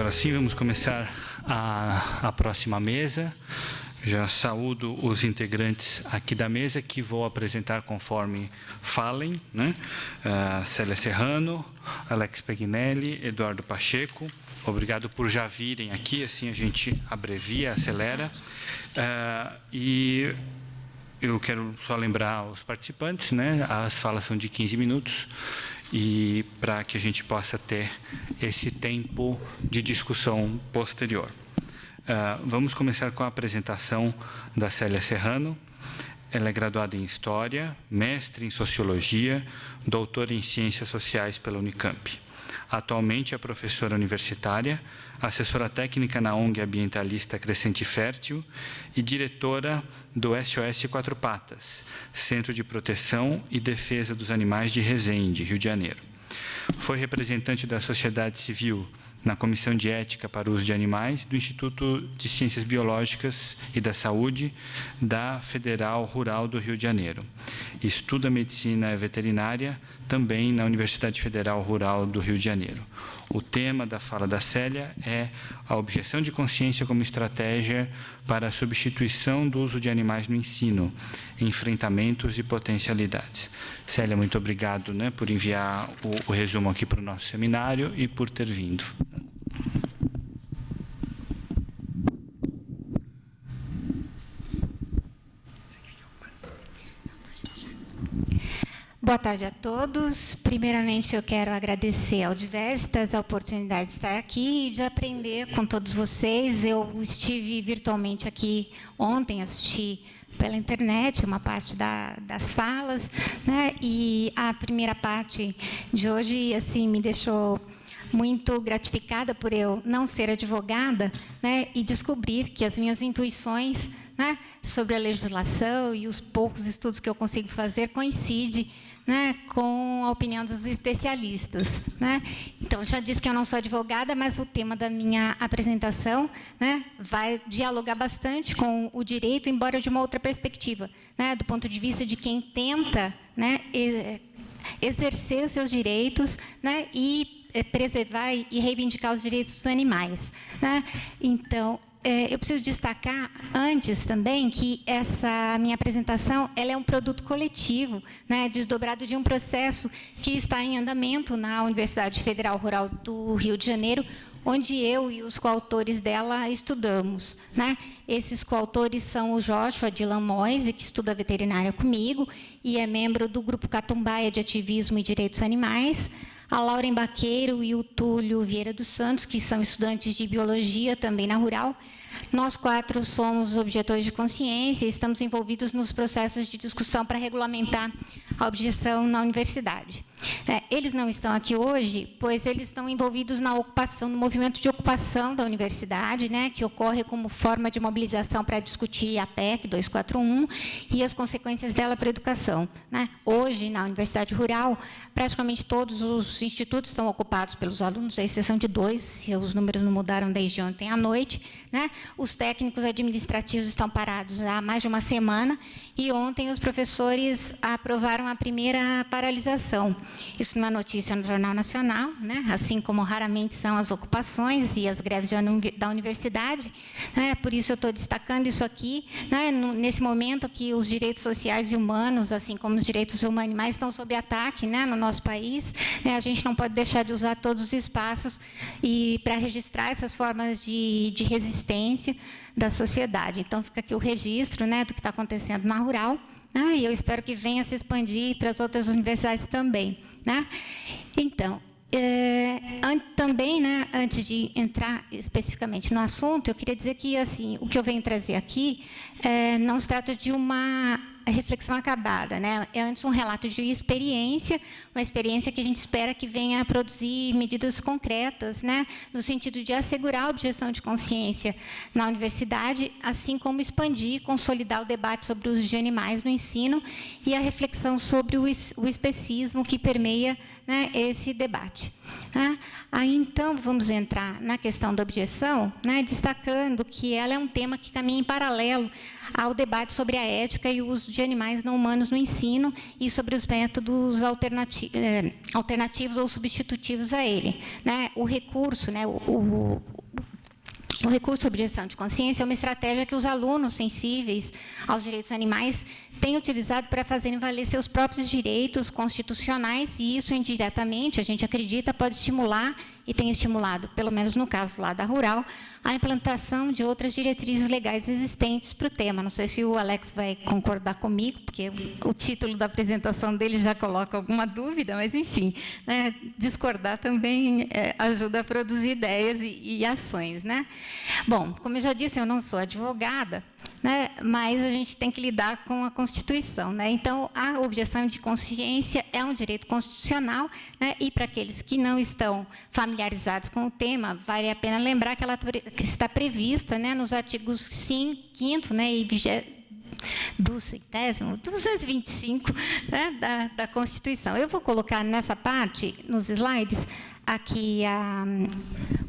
agora sim, vamos começar a próxima mesa. Já saúdo os integrantes aqui da mesa, que vou apresentar conforme falem, né? Célia Serrano, Alex Pegnelli, Eduardo Pacheco. Obrigado por já virem aqui, assim a gente abrevia, acelera. E eu quero só lembrar aos participantes, né? As falas são de 15 minutos, e para que a gente possa ter esse tempo de discussão posterior. Vamos começar com a apresentação da Célia Serrano. Ela é graduada em História, mestre em Sociologia, doutora em Ciências Sociais pela Unicamp. Atualmente é professora universitária, assessora técnica na ONG ambientalista Crescente Fértil e diretora do SOS Quatro Patas, Centro de Proteção e Defesa dos Animais de Resende, Rio de Janeiro. Foi representante da sociedade civil na Comissão de Ética para o Uso de Animais do Instituto de Ciências Biológicas e da Saúde da Federal Rural do Rio de Janeiro. Estuda medicina veterinária também na Universidade Federal Rural do Rio de Janeiro. O tema da fala da Célia é a objeção de consciência como estratégia para a substituição do uso de animais no ensino, enfrentamentos e potencialidades. Célia, muito obrigado, né, por enviar o resumo aqui para o nosso seminário e por ter vindo. Boa tarde a todos. Primeiramente, eu quero agradecer ao Diversitas a oportunidade de estar aqui e de aprender com todos vocês. Eu estive virtualmente aqui ontem, assisti pela internet uma parte das falas, né? E a primeira parte de hoje, assim, me deixou muito gratificada por eu não ser advogada, né, e descobrir que as minhas intuições, né, sobre a legislação e os poucos estudos que eu consigo fazer coincidem, né, com a opinião dos especialistas, né? Então, já disse que eu não sou advogada, mas o tema da minha apresentação, né, vai dialogar bastante com o direito, embora de uma outra perspectiva, né, do ponto de vista de quem tenta, né, exercer seus direitos, né, e preservar e reivindicar os direitos dos animais, né? Então, eu preciso destacar antes também que essa minha apresentação ela é um produto coletivo, né, desdobrado de um processo que está em andamento na Universidade Federal Rural do Rio de Janeiro, onde eu e os coautores dela estudamos, né? Esses coautores são o Joshua Dylan Moise, que estuda veterinária comigo e é membro do Grupo Catumbaia de Ativismo e Direitos Animais, a Lauren Baqueiro e o Túlio Vieira dos Santos, que são estudantes de Biologia também na Rural. Nós quatro somos objetores de consciência e estamos envolvidos nos processos de discussão para regulamentar a objeção na universidade. Eles não estão aqui hoje, pois eles estão envolvidos na ocupação, no movimento de ocupação da universidade, né, que ocorre como forma de mobilização para discutir a PEC 241 e as consequências dela para a educação, né? Hoje, na Universidade Rural, praticamente todos os institutos estão ocupados pelos alunos, à exceção de 2, se os números não mudaram desde ontem à noite, né? Os técnicos administrativos estão parados há mais de uma semana e ontem os professores aprovaram a primeira paralisação. Isso não é notícia no Jornal Nacional, né? Assim como raramente são as ocupações e as greves da universidade, né? Por isso eu estou destacando isso aqui, né? Nesse momento que os direitos sociais e humanos, assim como os direitos animais, estão sob ataque, né, no nosso país, né? A gente não pode deixar de usar todos os espaços e para registrar essas formas de resistência da sociedade. Então, fica aqui o registro, né, do que está acontecendo na Rural, né, e eu espero que venha se expandir para as outras universidades também, né? Então, também, né, antes de entrar especificamente no assunto, eu queria dizer que assim, o que eu venho trazer aqui não se trata de uma reflexão acabada, né? É antes um relato de experiência, uma experiência que a gente espera que venha a produzir medidas concretas, né, no sentido de assegurar a objeção de consciência na universidade, assim como expandir e consolidar o debate sobre o uso de animais no ensino e a reflexão sobre o especismo que permeia, né, esse debate. Tá? Aí, então, vamos entrar na questão da objeção, né, destacando que ela é um tema que caminha em paralelo ao debate sobre a ética e o uso de animais não humanos no ensino e sobre os métodos alternativos ou substitutivos a ele. Né? O recurso, né, o recurso à objeção de consciência é uma estratégia que os alunos sensíveis aos direitos animais têm utilizado para fazerem valer seus próprios direitos constitucionais, e isso, indiretamente, a gente acredita, pode estimular, e tem estimulado, pelo menos no caso lá da Rural, a implantação de outras diretrizes legais existentes para o tema. Não sei se o Alex vai concordar comigo, porque o título da apresentação dele já coloca alguma dúvida, mas, enfim, né, discordar também ajuda a produzir ideias e ações. Né? Bom, como eu já disse, eu não sou advogada, né, mas a gente tem que lidar com a Constituição. Né? Então, a objeção de consciência é um direito constitucional, né, e, para aqueles que não estão familiarizados com o tema, vale a pena lembrar que ela está prevista, né, nos artigos 5º, né, e 225, né, da Constituição. Eu vou colocar nessa parte, nos slides, aqui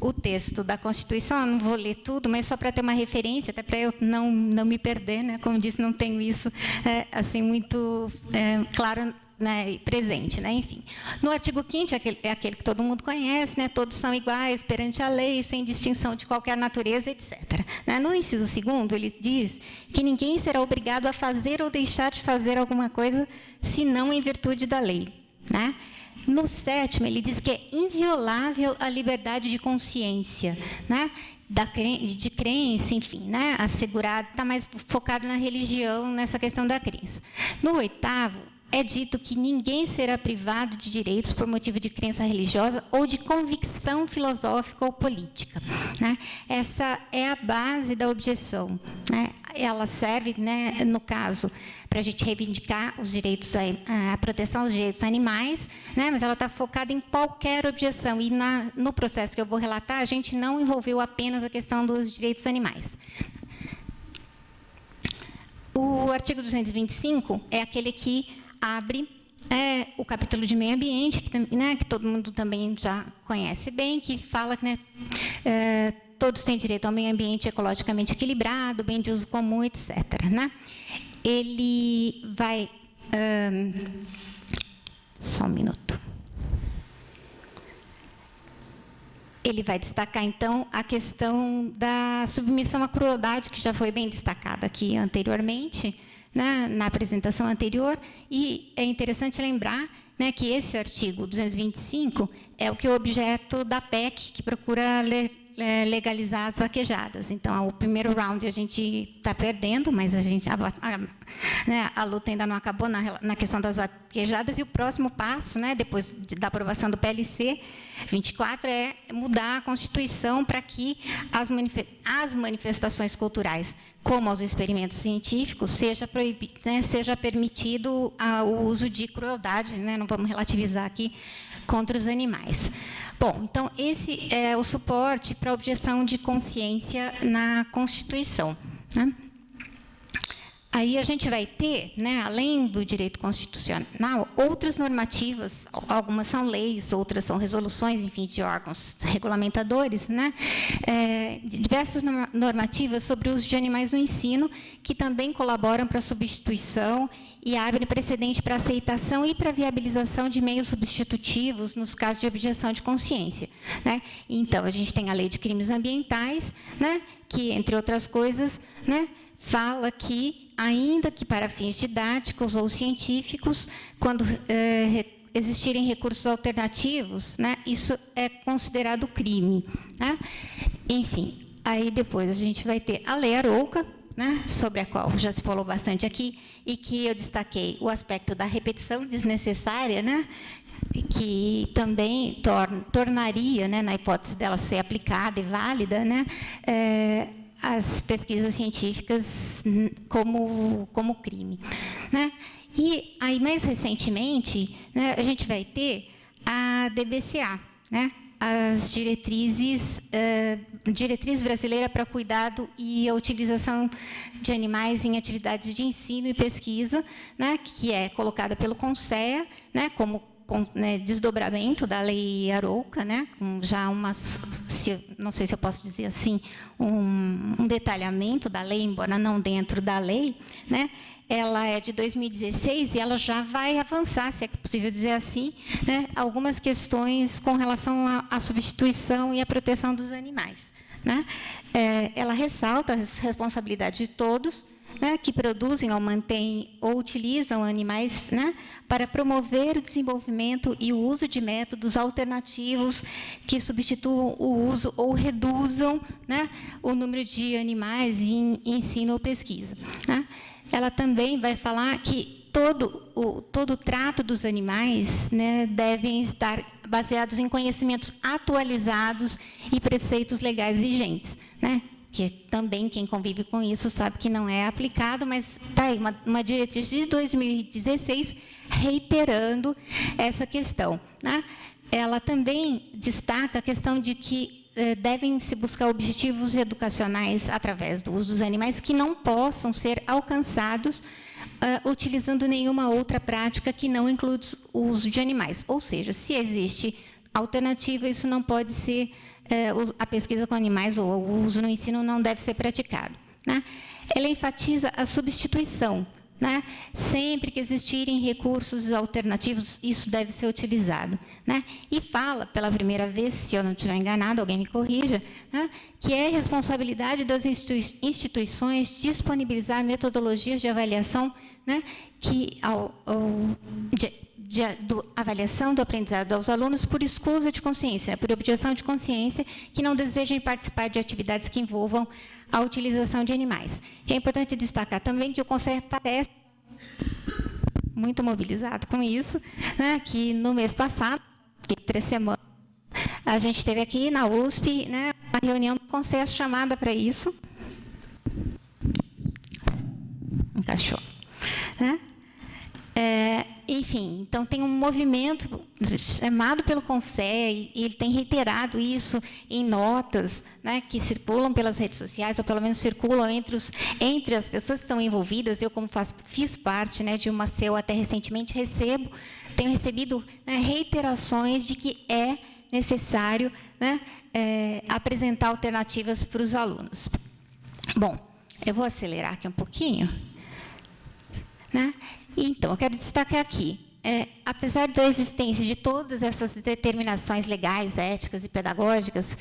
o texto da Constituição. Eu não vou ler tudo, mas só para ter uma referência, até para eu não me perder, né? Como disse, não tenho isso assim muito claro, né, presente. Né? Enfim, no artigo 5º, é aquele que todo mundo conhece, né? Todos são iguais perante a lei, sem distinção de qualquer natureza, etc. Né? No inciso 2º, ele diz que ninguém será obrigado a fazer ou deixar de fazer alguma coisa, senão em virtude da lei. Né? No 7º, ele diz que é inviolável a liberdade de consciência, né? De crença, enfim, né? Assegurado, está mais focado na religião, nessa questão da crença. No 8º, é dito que ninguém será privado de direitos por motivo de crença religiosa ou de convicção filosófica ou política. Né? Essa é a base da objeção. Né? Ela serve, né, no caso, para a gente reivindicar os direitos, a proteção dos direitos animais, né? Mas ela está focada em qualquer objeção. E no processo que eu vou relatar, a gente não envolveu apenas a questão dos direitos animais. O artigo 225 é aquele que abre o capítulo de meio ambiente, que todo mundo também já conhece bem, que fala que, né, todos têm direito ao meio ambiente ecologicamente equilibrado, bem de uso comum, etc. Né? Ele vai... só um minuto. Ele vai destacar, então, a questão da submissão à crueldade, que já foi bem destacada aqui anteriormente, na apresentação anterior, e é interessante lembrar, né, que esse artigo 225 é o que é o objeto da PEC, que procura legalizar as vaquejadas. Então, o primeiro round a gente está perdendo, mas a luta ainda não acabou na questão das vaquejadas, e o próximo passo, né, depois da aprovação do PLC 24, é mudar a Constituição para que as manifestações culturais, como aos experimentos científicos, seja permitido o uso de crueldade, né, não vamos relativizar aqui, contra os animais. Bom, então, esse é o suporte para a objeção de consciência na Constituição. Né? Aí a gente vai ter, né, além do direito constitucional, outras normativas, algumas são leis, outras são resoluções, enfim, de órgãos regulamentadores, né, diversas normativas sobre o uso de animais no ensino, que também colaboram para a substituição e abrem precedente para a aceitação e para a viabilização de meios substitutivos nos casos de objeção de consciência. Né? Então, a gente tem a Lei de Crimes Ambientais, né, que, entre outras coisas, né, fala que, ainda que para fins didáticos ou científicos, quando existirem recursos alternativos, né, isso é considerado crime. Né? Enfim, aí depois a gente vai ter a Lei Arouca, né, sobre a qual já se falou bastante aqui, e que eu destaquei o aspecto da repetição desnecessária, né, que também tornaria, né, na hipótese dela ser aplicada e válida, né, as pesquisas científicas como crime. Né? E aí, mais recentemente, né, a gente vai ter a DBCA, né, as diretriz brasileira para cuidado e a utilização de animais em atividades de ensino e pesquisa, né, que é colocada pelo CONSEA, né, como desdobramento da lei Arouca, né, com já não sei se eu posso dizer assim, um detalhamento da lei, embora não dentro da lei, né, ela é de 2016 e ela já vai avançar, se é possível dizer assim, né, algumas questões com relação à substituição e à proteção dos animais, né. Ela ressalta a responsabilidade de todos, né, que produzem ou mantêm ou utilizam animais, né, para promover o desenvolvimento e o uso de métodos alternativos que substituam o uso ou reduzam, né, o número de animais em ensino ou pesquisa, né. Ela também vai falar que todo o trato dos animais, né, devem estar baseados em conhecimentos atualizados e preceitos legais vigentes, né, que também quem convive com isso sabe que não é aplicado, mas está aí uma diretriz de 2016 reiterando essa questão, né? Ela também destaca a questão de que devem se buscar objetivos educacionais através do uso dos animais que não possam ser alcançados utilizando nenhuma outra prática que não inclua o uso de animais. Ou seja, se existe alternativa, isso não pode ser a pesquisa com animais ou o uso no ensino não deve ser praticado, né? Ela enfatiza a substituição, né? Sempre que existirem recursos alternativos, isso deve ser utilizado, né? E fala, pela primeira vez, se eu não estiver enganado, alguém me corrija, né, que é responsabilidade das instituições disponibilizar metodologias de avaliação, né, que avaliação do aprendizado aos alunos por escusa de consciência, por objeção de consciência, que não desejem participar de atividades que envolvam a utilização de animais. E é importante destacar também que o Conselho parece muito mobilizado com isso, né, que no mês passado, 3 semanas, a gente teve aqui na USP, né, uma reunião do Conselho chamada para isso. Encaixou, né? Enfim, então tem um movimento chamado pelo Conselho, e ele tem reiterado isso em notas, né, que circulam pelas redes sociais, ou pelo menos circulam entre as pessoas que estão envolvidas. Eu, como fiz parte, né, de uma CEU até recentemente, tenho recebido, né, reiterações de que é necessário, né, apresentar alternativas para os alunos. Bom, eu vou acelerar aqui um pouquinho, né? Então, eu quero destacar aqui, apesar da existência de todas essas determinações legais, éticas e pedagógicas,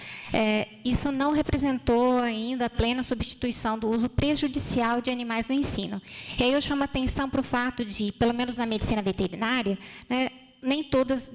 isso não representou ainda a plena substituição do uso prejudicial de animais no ensino. E aí eu chamo a atenção para o fato de, pelo menos na medicina veterinária, né, nem todas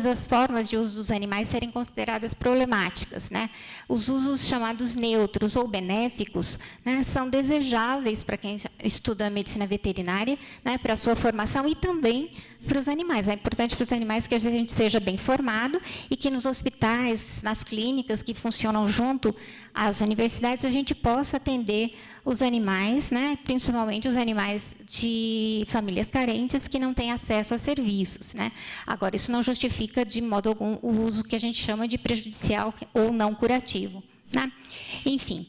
as formas de uso dos animais serem consideradas problemáticas, né? Os usos chamados neutros ou benéficos, né, são desejáveis para quem estuda a medicina veterinária, né, para a sua formação e também para os animais. É importante para os animais que a gente seja bem formado e que nos hospitais, nas clínicas que funcionam junto às universidades, a gente possa atender os animais, né, principalmente os animais de famílias carentes que não têm acesso a serviços, né? Agora, isso não justifica de modo algum o uso que a gente chama de prejudicial ou não curativo, né? Enfim,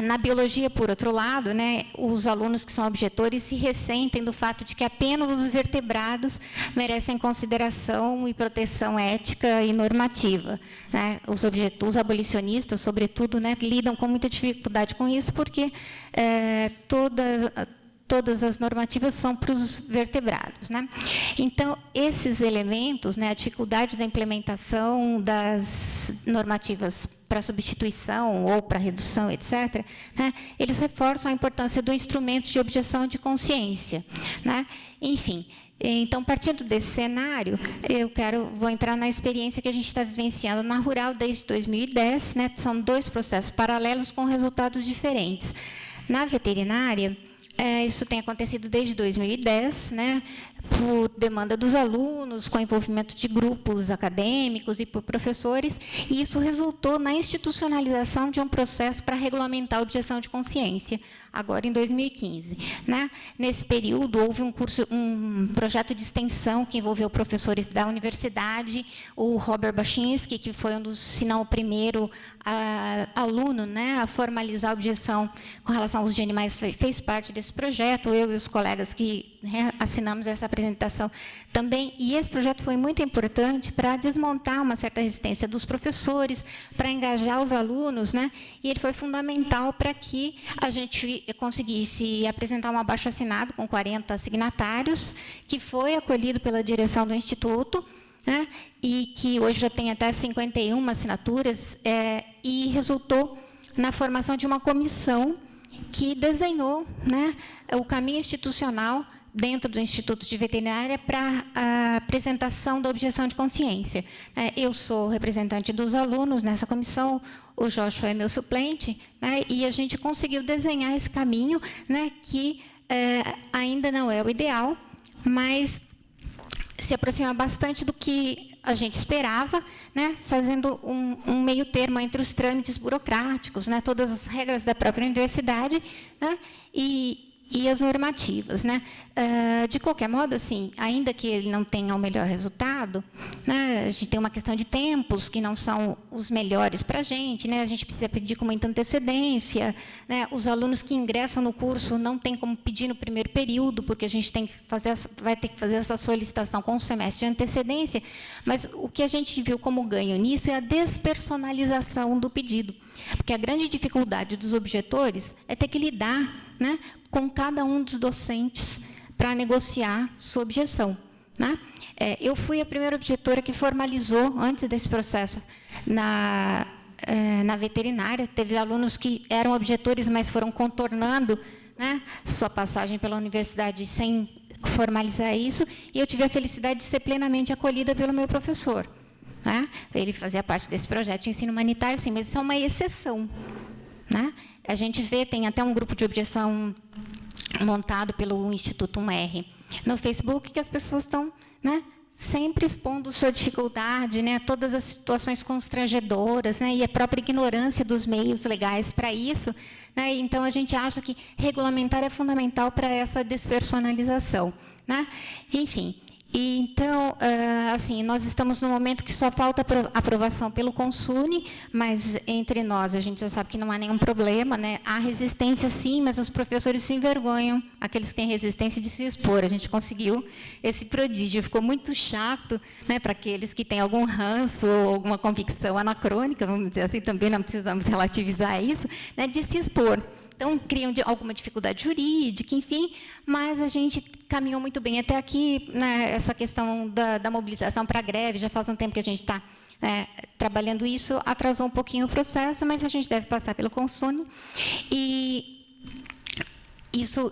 na biologia, por outro lado, né, os alunos que são objetores se ressentem do fato de que apenas os vertebrados merecem consideração e proteção ética e normativa, né? Os abolicionistas, sobretudo, né, lidam com muita dificuldade com isso, porque todas as normativas são para os vertebrados, né? Então, esses elementos, né, a dificuldade da implementação das normativas para substituição ou para redução, etc., né, eles reforçam a importância do instrumento de objeção de consciência, né? Enfim, então, partindo desse cenário, vou entrar na experiência que a gente está vivenciando na Rural desde 2010, né? São 2 processos paralelos com resultados diferentes. Na veterinária, isso tem acontecido desde 2010, né, por demanda dos alunos, com envolvimento de grupos acadêmicos e por professores, e isso resultou na institucionalização de um processo para regulamentar a objeção de consciência, agora em 2015. Né? Nesse período, houve um projeto de extensão que envolveu professores da universidade, o Robert Baczynski, que foi um dos, se não o primeiro aluno, né, a formalizar a objeção com relação aos de animais, fez parte desse esse projeto, eu e os colegas que assinamos essa apresentação também, e esse projeto foi muito importante para desmontar uma certa resistência dos professores, para engajar os alunos, né? E ele foi fundamental para que a gente conseguisse apresentar um abaixo-assinado com 40 signatários, que foi acolhido pela direção do Instituto, né? E que hoje já tem até 51 assinaturas, e resultou na formação de uma comissão que desenhou, né, o caminho institucional dentro do Instituto de Veterinária para a apresentação da objeção de consciência. Eu sou representante dos alunos nessa comissão, o Joshua é meu suplente, né, e a gente conseguiu desenhar esse caminho, né, que ainda não é o ideal, mas se aproxima bastante do que a gente esperava, né, fazendo um meio termo entre os trâmites burocráticos, né, todas as regras da própria universidade, né, e as normativas, né. De qualquer modo, assim, ainda que ele não tenha o melhor resultado, né, a gente tem uma questão de tempos que não são os melhores para a gente, né, a gente precisa pedir com muita antecedência, né, os alunos que ingressam no curso não tem como pedir no primeiro período, porque a gente tem que vai ter que fazer essa solicitação com um semestre de antecedência, mas o que a gente viu como ganho nisso é a despersonalização do pedido, porque a grande dificuldade dos objetores é ter que lidar, né, com cada um dos docentes para negociar sua objeção, né? Eu fui a primeira objetora que formalizou, antes desse processo, na veterinária. Teve alunos que eram objetores, mas foram contornando, né, sua passagem pela universidade sem formalizar isso, e eu tive a felicidade de ser plenamente acolhida pelo meu professor, né? Ele fazia parte desse projeto de ensino humanitário, sim, mas isso é uma exceção, né? A gente vê, tem até um grupo de objeção montado pelo Instituto 1R no Facebook, que as pessoas estão, né, sempre expondo sua dificuldade, né, todas as situações constrangedoras, né, e a própria ignorância dos meios legais para isso, né. Então, a gente acha que regulamentar é fundamental para essa despersonalização, né. Enfim. E, então, assim, nós estamos no momento que só falta aprovação pelo Consune, mas entre nós a gente já sabe que não há nenhum problema, né? Há resistência, sim, mas os professores se envergonham, aqueles que têm resistência, de se expor. A gente conseguiu esse prodígio. Ficou muito chato, né, para aqueles que têm algum ranço ou alguma convicção anacrônica, vamos dizer assim, também não precisamos relativizar isso, né, de se expor. Então, criam alguma dificuldade jurídica, enfim, mas a gente caminhou muito bem até aqui, né, essa questão da mobilização para a greve, já faz um tempo que a gente está trabalhando isso, atrasou um pouquinho o processo, mas a gente deve passar pelo Consune, e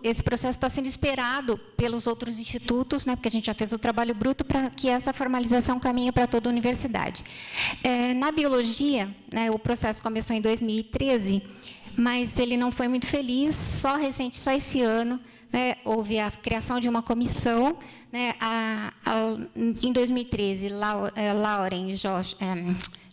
esse processo está sendo esperado pelos outros institutos, né, porque a gente já fez o trabalho bruto para que essa formalização caminhe para toda a universidade. Na biologia, né, o processo começou em 2013, mas ele não foi muito feliz, só esse ano, né, houve a criação de uma comissão, né, em 2013, Lauren,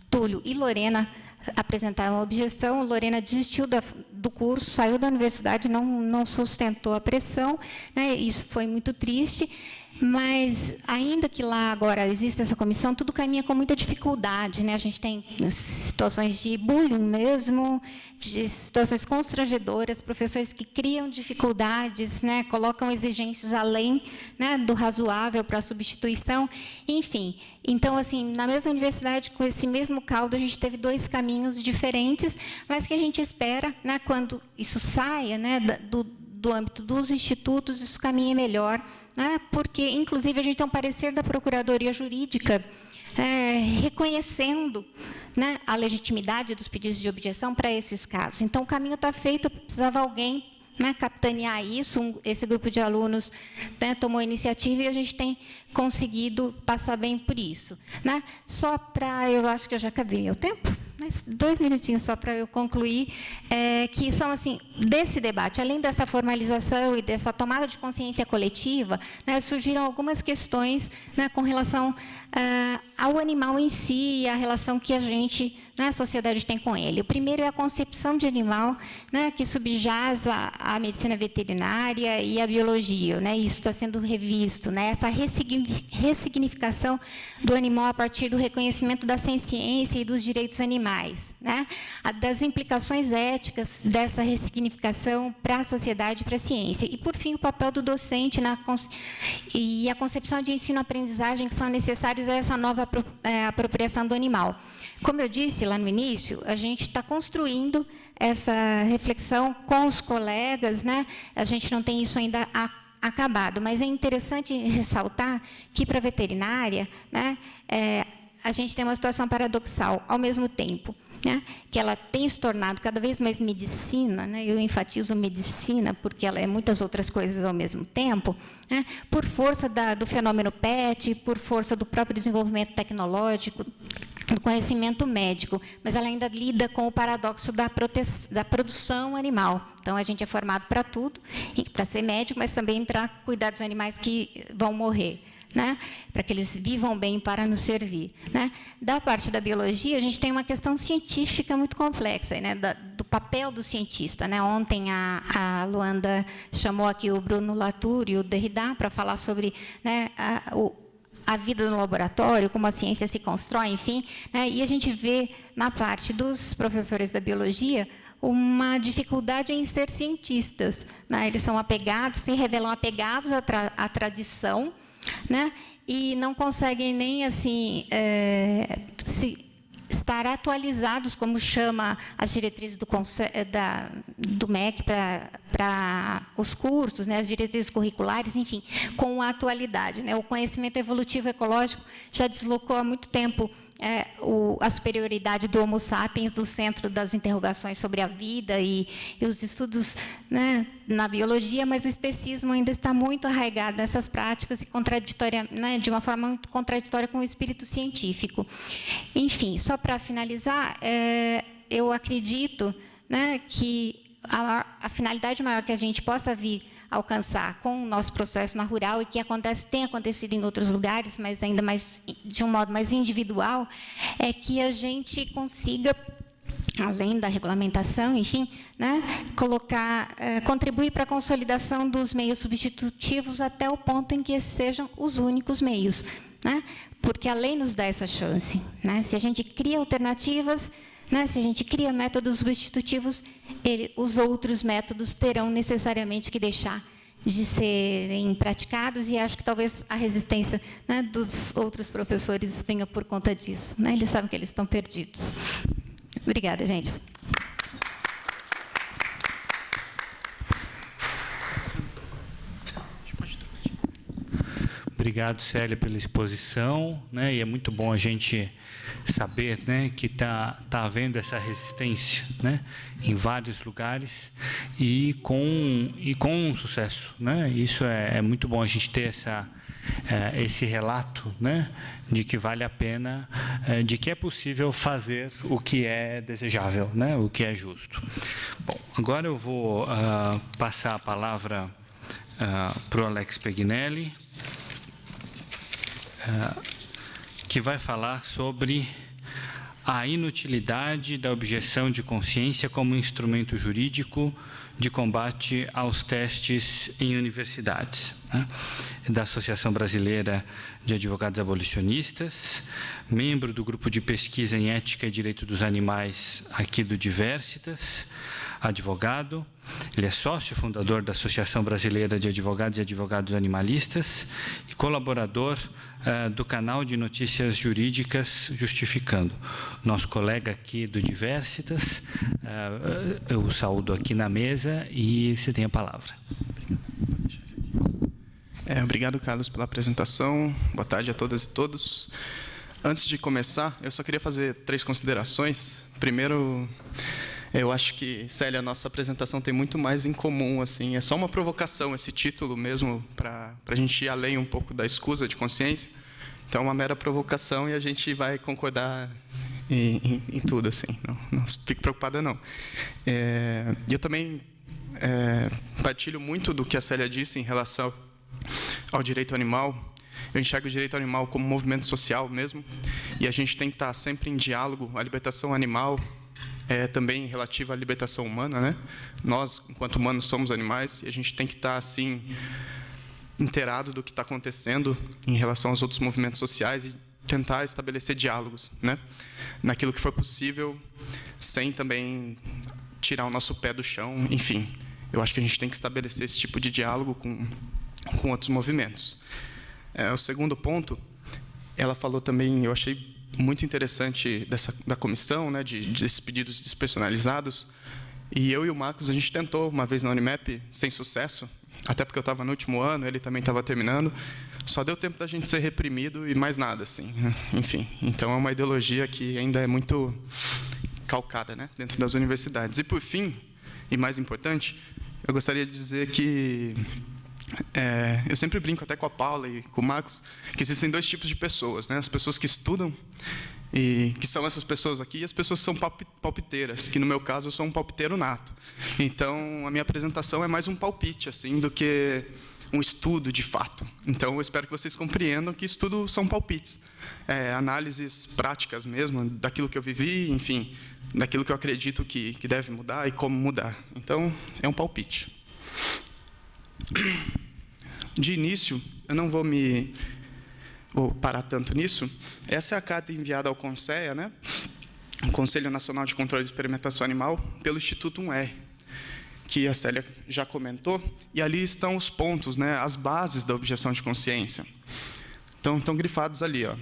Túlio e Lorena apresentaram a objeção. Lorena desistiu do curso, saiu da universidade, não sustentou a pressão, né, isso foi muito triste. Mas, ainda que lá agora exista essa comissão, tudo caminha com muita dificuldade, né? A gente tem situações de bullying mesmo, de situações constrangedoras, professores que criam dificuldades, né? Colocam exigências além, né, do razoável para a substituição, enfim. Então, assim, na mesma universidade, com esse mesmo caldo, a gente teve dois caminhos diferentes, mas que a gente espera, né, quando isso saia, né, do âmbito dos institutos, isso caminha melhor, né, porque, inclusive, a gente tem um parecer da Procuradoria Jurídica reconhecendo, né, a legitimidade dos pedidos de objeção para esses casos. Então, o caminho está feito, precisava alguém, né, capitanear isso, esse grupo de alunos, né, tomou a iniciativa e a gente tem conseguido passar bem por isso, né? Só para, eu acho que eu já acabei meu tempo, mas 2 minutinhos só para eu concluir, que são, assim, desse debate, além dessa formalização e dessa tomada de consciência coletiva, né, surgiram algumas questões, né, com relação ao animal em si, a relação que a gente, né, a sociedade tem com ele. O primeiro é a concepção de animal, né, que subjaz a medicina veterinária e a biologia, né, isso está sendo revisto, né, essa ressignificação do animal a partir do reconhecimento da ciência e dos direitos animais, né, das implicações éticas dessa ressignificação para a sociedade e para a ciência. E, por fim, o papel do docente e a concepção de ensino-aprendizagem que são necessários a essa nova apropriação do animal. Como eu disse lá no início, a gente está construindo essa reflexão com os colegas, né? A gente não tem isso ainda acabado, mas é interessante ressaltar que, para a veterinária, né, a gente tem uma situação paradoxal. Ao mesmo tempo, né, que ela tem se tornado cada vez mais medicina, né, eu enfatizo medicina porque ela é muitas outras coisas ao mesmo tempo, né, por força do fenômeno PET, por força do próprio desenvolvimento tecnológico, do conhecimento médico, mas ela ainda lida com o paradoxo da produção animal. Então, a gente é formado para tudo, para ser médico, mas também para cuidar dos animais que vão morrer, né? Para que eles vivam bem para nos servir, né? Da parte da biologia, a gente tem uma questão científica muito complexa, né? Do papel do cientista, né? Ontem a Luanda chamou aqui o Bruno Latour e o Derrida para falar sobre, né, a vida no laboratório, como a ciência se constrói, enfim, né? E a gente vê na parte dos professores da biologia uma dificuldade em ser cientistas, né? Eles são apegados, se revelam apegados à tradição, né? E não conseguem nem assim estar atualizados, como chama as diretrizes do MEC para os cursos, né, as diretrizes curriculares, enfim, com a atualidade, né? O conhecimento evolutivo ecológico já deslocou há muito tempo a superioridade do Homo sapiens do centro das interrogações sobre a vida e os estudos, né, na biologia, mas o especismo ainda está muito arraigado nessas práticas e contraditória, né, de uma forma muito contraditória com o espírito científico. Enfim, só para finalizar, eu acredito, né, que a finalidade maior que a gente possa vir alcançar com o nosso processo na rural, e que tem acontecido em outros lugares, mas ainda mais de um modo mais individual, é que a gente consiga, além da regulamentação, enfim, né, contribuir para a consolidação dos meios substitutivos até o ponto em que esses sejam os únicos meios, né? Porque a lei nos dá essa chance, né? Se a gente cria alternativas, né, se a gente cria métodos substitutivos, os outros métodos terão necessariamente que deixar de serem praticados, e acho que talvez a resistência, né, dos outros professores venha por conta disso, né? Eles sabem que eles estão perdidos. Obrigada, gente. Obrigado, Célia, pela exposição, né? E é muito bom a gente saber, né, que tá havendo essa resistência, né, em vários lugares e com sucesso, né? Isso é muito bom a gente ter esse relato, né, de que vale a pena, de que é possível fazer o que é desejável, né, o que é justo. Bom, agora eu vou passar a palavra para o Alex Pegnelli, que vai falar sobre a inutilidade da objeção de consciência como instrumento jurídico de combate aos testes em universidades, né? Da Associação Brasileira de Advogados Abolicionistas, membro do Grupo de Pesquisa em Ética e Direito dos Animais aqui do Diversitas, advogado. Ele é sócio fundador da Associação Brasileira de Advogados e Advogados Animalistas e colaborador do canal de notícias jurídicas Justificando. Nosso colega aqui do Diversitas, eu o saúdo aqui na mesa e você tem a palavra. Obrigado, Carlos, pela apresentação. Boa tarde a todas e todos. Antes de começar, eu só queria fazer 3 considerações. Primeiro, eu acho que, Célia, a nossa apresentação tem muito mais em comum, assim, é só uma provocação esse título mesmo, para a gente ir além um pouco da escusa de consciência. Então, é uma mera provocação e a gente vai concordar em tudo, assim, não fique preocupada, não. E eu também partilho muito do que a Célia disse em relação ao direito animal, Eu enxergo o direito animal como um movimento social mesmo, e a gente tem que estar sempre em diálogo. A libertação animal é também relativa à libertação humana, né? Nós, enquanto humanos, somos animais, e a gente tem que estar, assim, inteirado do que está acontecendo em relação aos outros movimentos sociais e tentar estabelecer diálogos, né? Naquilo que for possível, sem também tirar o nosso pé do chão, enfim. Eu acho que a gente tem que estabelecer esse tipo de diálogo com outros movimentos. O segundo ponto, ela falou também, eu achei muito interessante da comissão, né, desses pedidos despersonalizados. E eu e o Marcos, a gente tentou uma vez na Unimap, sem sucesso, até porque eu estava no último ano, ele também estava terminando. Só deu tempo da gente ser reprimido e mais nada, assim. Enfim, então é uma ideologia que ainda é muito calcada, né, dentro das universidades. E, por fim, e mais importante, eu gostaria de dizer que eu sempre brinco até com a Paula e com o Marcos que existem dois tipos de pessoas, né? As pessoas que estudam, e que são essas pessoas aqui, e as pessoas que são palpiteiras, que no meu caso eu sou um palpiteiro nato. Então a minha apresentação é mais um palpite assim do que um estudo de fato. Então eu espero que vocês compreendam que estudo são palpites, análises práticas mesmo daquilo que eu vivi, enfim, daquilo que eu acredito que deve mudar e como mudar. Então é um palpite. De início, eu não vou parar tanto nisso. Essa é a carta enviada ao CONSEA, né? O Conselho Nacional de Controle de Experimentação Animal, pelo Instituto 1R, que a Célia já comentou, e ali estão os pontos, né, as bases da objeção de consciência. Então, estão grifados ali. A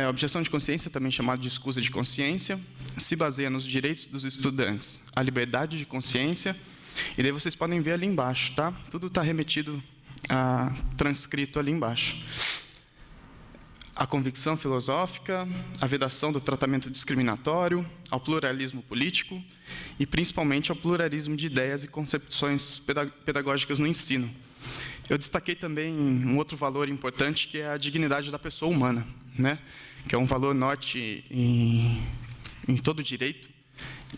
objeção de consciência, também chamada de escusa de consciência, se baseia nos direitos dos estudantes, a liberdade de consciência. E daí vocês podem ver ali embaixo, tá? Tudo está remetido, transcrito ali embaixo. A convicção filosófica, a vedação do tratamento discriminatório, ao pluralismo político e, principalmente, ao pluralismo de ideias e concepções pedagógicas no ensino. Eu destaquei também um outro valor importante, que é a dignidade da pessoa humana, né? Que é um valor norte em todo o direito.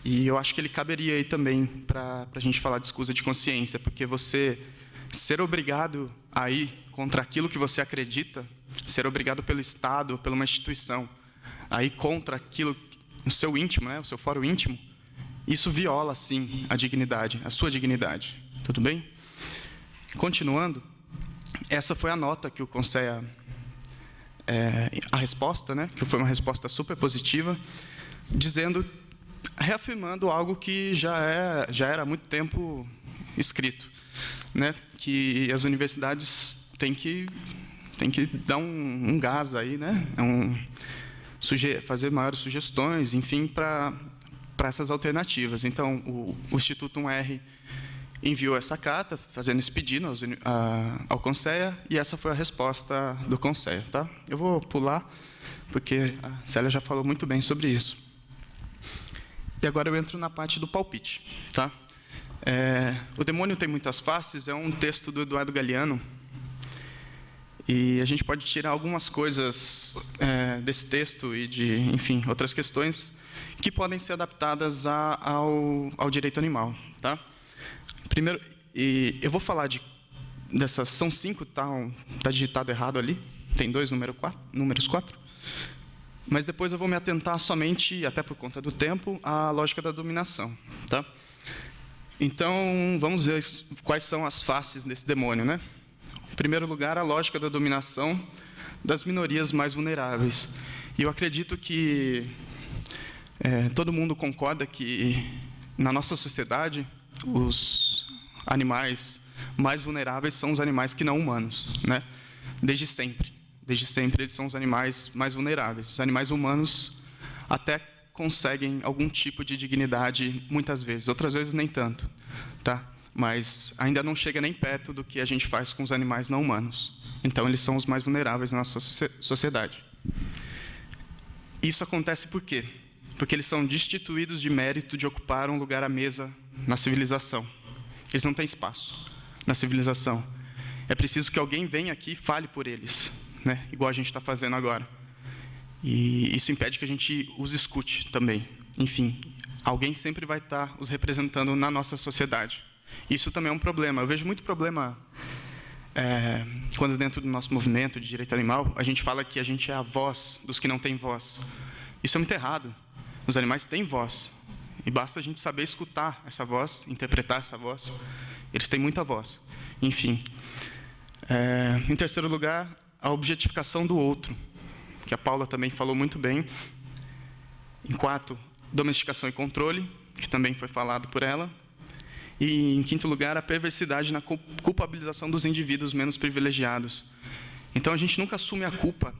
E eu acho que ele caberia aí também para a gente falar de escusa de consciência, porque você ser obrigado a ir contra aquilo que você acredita, ser obrigado pelo Estado, pela uma instituição, a ir contra aquilo, o seu íntimo, né, o seu fórum íntimo, isso viola, sim, a dignidade, a sua dignidade. Tudo bem? Continuando, essa foi a nota que o CONSEA, a resposta, né, que foi uma resposta super positiva, reafirmando algo que já era há muito tempo escrito, né? Que as universidades têm que dar um gás aí, né? Fazer maiores sugestões, enfim, para essas alternativas. Então, o Instituto 1R enviou essa carta, fazendo esse pedido ao CONSEA, e essa foi a resposta do CONSEA. Tá? Eu vou pular, porque a Célia já falou muito bem sobre isso. E agora eu entro na parte do palpite. Tá? O Demônio Tem Muitas Faces é um texto do Eduardo Galeano, e a gente pode tirar algumas coisas desse texto e de, enfim, outras questões que podem ser adaptadas ao direito animal. Tá? Primeiro, eu vou falar dessas, são 5, tá digitado errado ali, tem 2 números 4. Mas depois eu vou me atentar somente, até por conta do tempo, à lógica da dominação. Tá? Então, vamos ver quais são as faces desse demônio, né? Em primeiro lugar, a lógica da dominação das minorias mais vulneráveis. E eu acredito que todo mundo concorda que, na nossa sociedade, os animais mais vulneráveis são os animais que não humanos, né? Desde sempre. Desde sempre, eles são os animais mais vulneráveis. Os animais humanos até conseguem algum tipo de dignidade, muitas vezes. Outras vezes, nem tanto. Tá? Mas ainda não chega nem perto do que a gente faz com os animais não humanos. Então, eles são os mais vulneráveis na nossa sociedade. Isso acontece por quê? Porque eles são destituídos de mérito de ocupar um lugar à mesa na civilização. Eles não têm espaço na civilização. É preciso que alguém venha aqui e fale por eles. Né? Igual a gente está fazendo agora. E isso impede que a gente os escute também. Enfim, alguém sempre vai estar os representando na nossa sociedade. Isso também é um problema. Eu vejo muito problema quando dentro do nosso movimento de direito animal, a gente fala que a gente é a voz dos que não têm voz. Isso é muito errado. Os animais têm voz. E basta a gente saber escutar essa voz, interpretar essa voz. Eles têm muita voz. Enfim. Em terceiro lugar, a objetificação do outro, que a Paula também falou muito bem. Em quarto, domesticação e controle, que também foi falado por ela. E, em quinto lugar, a perversidade na culpabilização dos indivíduos menos privilegiados. Então, a gente nunca assume a culpa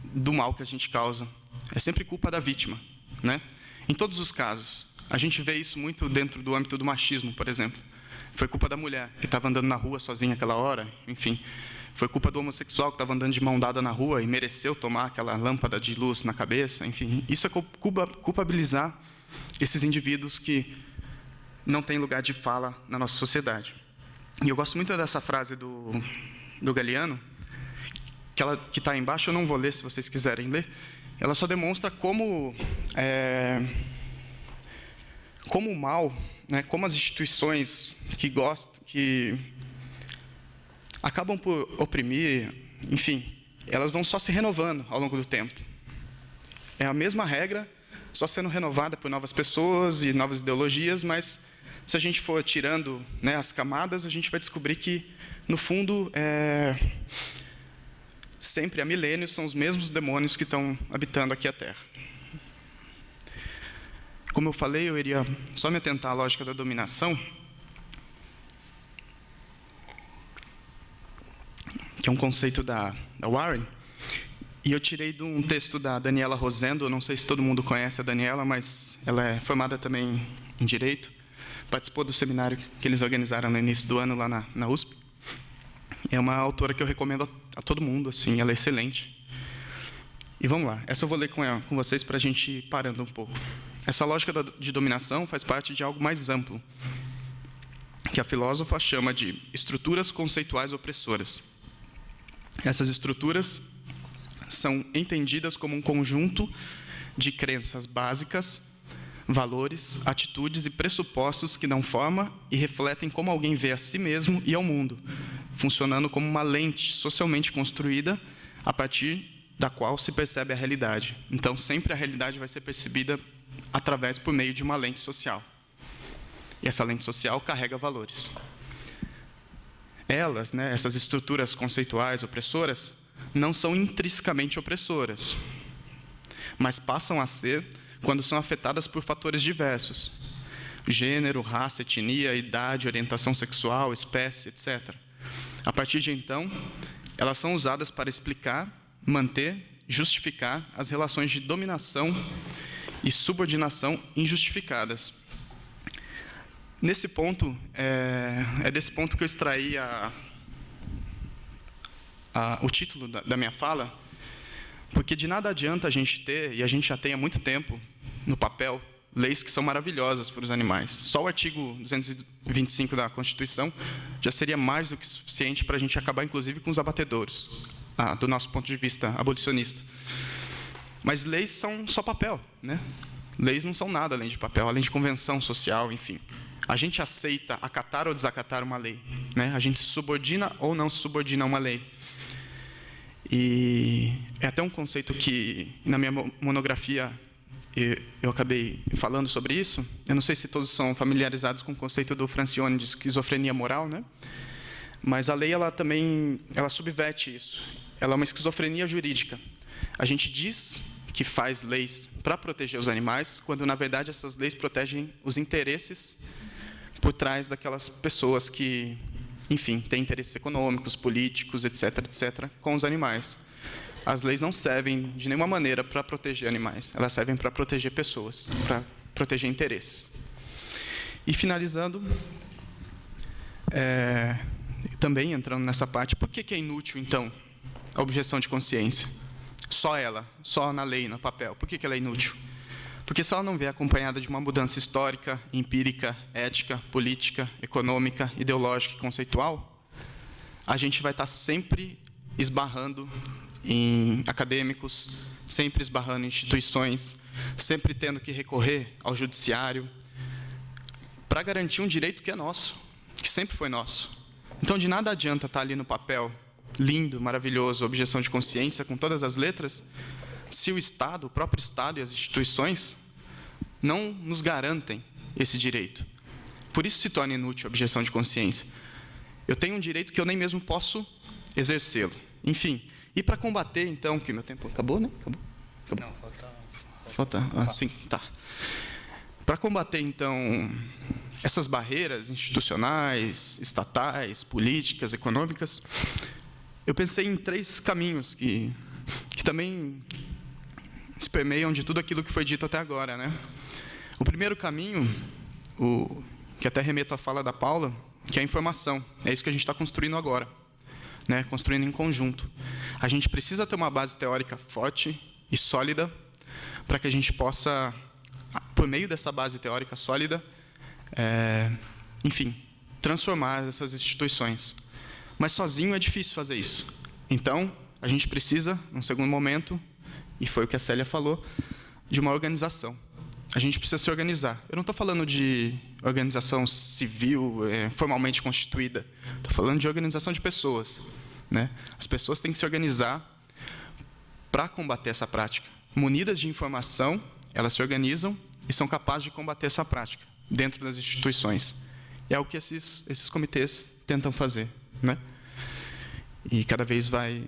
do mal que a gente causa. É sempre culpa da vítima, né? Em todos os casos. A gente vê isso muito dentro do âmbito do machismo, por exemplo. Foi culpa da mulher, que estava andando na rua sozinha aquela hora, enfim. Foi culpa do homossexual, que estava andando de mão dada na rua e mereceu tomar aquela lâmpada de luz na cabeça, enfim. Isso é culpabilizar esses indivíduos que não têm lugar de fala na nossa sociedade. E eu gosto muito dessa frase do Galeano, que está aí embaixo, eu não vou ler, se vocês quiserem ler. Ela só demonstra como o mal, né, como as instituições que acabam por oprimir, enfim, elas vão só se renovando ao longo do tempo. É a mesma regra, só sendo renovada por novas pessoas e novas ideologias, mas se a gente for tirando, né, as camadas, a gente vai descobrir que, no fundo, sempre há milênios são os mesmos demônios que estão habitando aqui a Terra. Como eu falei, eu iria só me atentar à lógica da dominação, que é um conceito da Warren, e eu tirei de um texto da Daniela Rosendo. Eu não sei se todo mundo conhece a Daniela, mas ela é formada também em Direito, participou do seminário que eles organizaram no início do ano lá na USP. É uma autora que eu recomendo a todo mundo, assim, ela é excelente. E vamos lá, essa eu vou ler com vocês para a gente ir parando um pouco. Essa lógica de dominação faz parte de algo mais amplo, que a filósofa chama de estruturas conceituais opressoras. Essas estruturas são entendidas como um conjunto de crenças básicas, valores, atitudes e pressupostos que dão forma e refletem como alguém vê a si mesmo e ao mundo, funcionando como uma lente socialmente construída a partir da qual se percebe a realidade. Então, sempre a realidade vai ser percebida por meio de uma lente social. E essa lente social carrega valores. Elas, né, essas estruturas conceituais opressoras, não são intrinsecamente opressoras, mas passam a ser quando são afetadas por fatores diversos: gênero, raça, etnia, idade, orientação sexual, espécie, etc. A partir de então, elas são usadas para explicar, manter, justificar as relações de dominação e subordinação injustificadas. Nesse ponto, é desse ponto que eu extraí o título da minha fala, porque de nada adianta a gente ter, e a gente já tem há muito tempo, no papel, leis que são maravilhosas para os animais. Só o artigo 225 da Constituição já seria mais do que suficiente para a gente acabar, inclusive, com os abatedouros, do nosso ponto de vista abolicionista. Mas leis são só papel, né? Leis não são nada além de papel, além de convenção social, enfim. A gente aceita acatar ou desacatar uma lei, né? A gente se subordina ou não se subordina a uma lei. E é até um conceito que, na minha monografia, eu acabei falando sobre isso. Eu não sei se todos são familiarizados com o conceito do Francione de esquizofrenia moral, né? Mas a lei, ela subverte isso. Ela é uma esquizofrenia jurídica. A gente diz que faz leis para proteger os animais, quando, na verdade, essas leis protegem os interesses por trás daquelas pessoas que, enfim, têm interesses econômicos, políticos, etc., etc., com os animais. As leis não servem, de nenhuma maneira, para proteger animais. Elas servem para proteger pessoas, para proteger interesses. E, finalizando, também entrando nessa parte, por que é inútil, então, a objeção de consciência? Só ela, só na lei, no papel. Por que ela é inútil? Porque se ela não vier acompanhada de uma mudança histórica, empírica, ética, política, econômica, ideológica e conceitual, a gente vai estar sempre esbarrando em acadêmicos, sempre esbarrando em instituições, sempre tendo que recorrer ao judiciário para garantir um direito que é nosso, que sempre foi nosso, Então, de nada adianta estar ali no papel, lindo, maravilhoso, objeção de consciência, com todas as letras, se o Estado, o próprio Estado e as instituições não nos garantem esse direito. Por isso se torna inútil a objeção de consciência. Eu tenho um direito que eu nem mesmo posso exercê-lo. Enfim, e para combater, então, que meu tempo acabou, né? Acabou? Não, Falta. Sim, tá. Para combater, então, essas barreiras institucionais, estatais, políticas, econômicas, eu pensei em 3 caminhos que também se permeiam de tudo aquilo que foi dito até agora, né? O primeiro caminho, que até remeto à fala da Paula, que é a informação. É isso que a gente está construindo agora, né? Construindo em conjunto. A gente precisa ter uma base teórica forte e sólida para que a gente possa, por meio dessa base teórica sólida, enfim, transformar essas instituições. Mas sozinho é difícil fazer isso. Então, a gente precisa, num segundo momento, e foi o que a Célia falou, de uma organização. A gente precisa se organizar. Eu não estou falando de organização civil, formalmente constituída. Estou falando de organização de pessoas, né? As pessoas têm que se organizar para combater essa prática. Munidas de informação, elas se organizam e são capazes de combater essa prática dentro das instituições. É o que esses comitês tentam fazer, né? E cada vez vai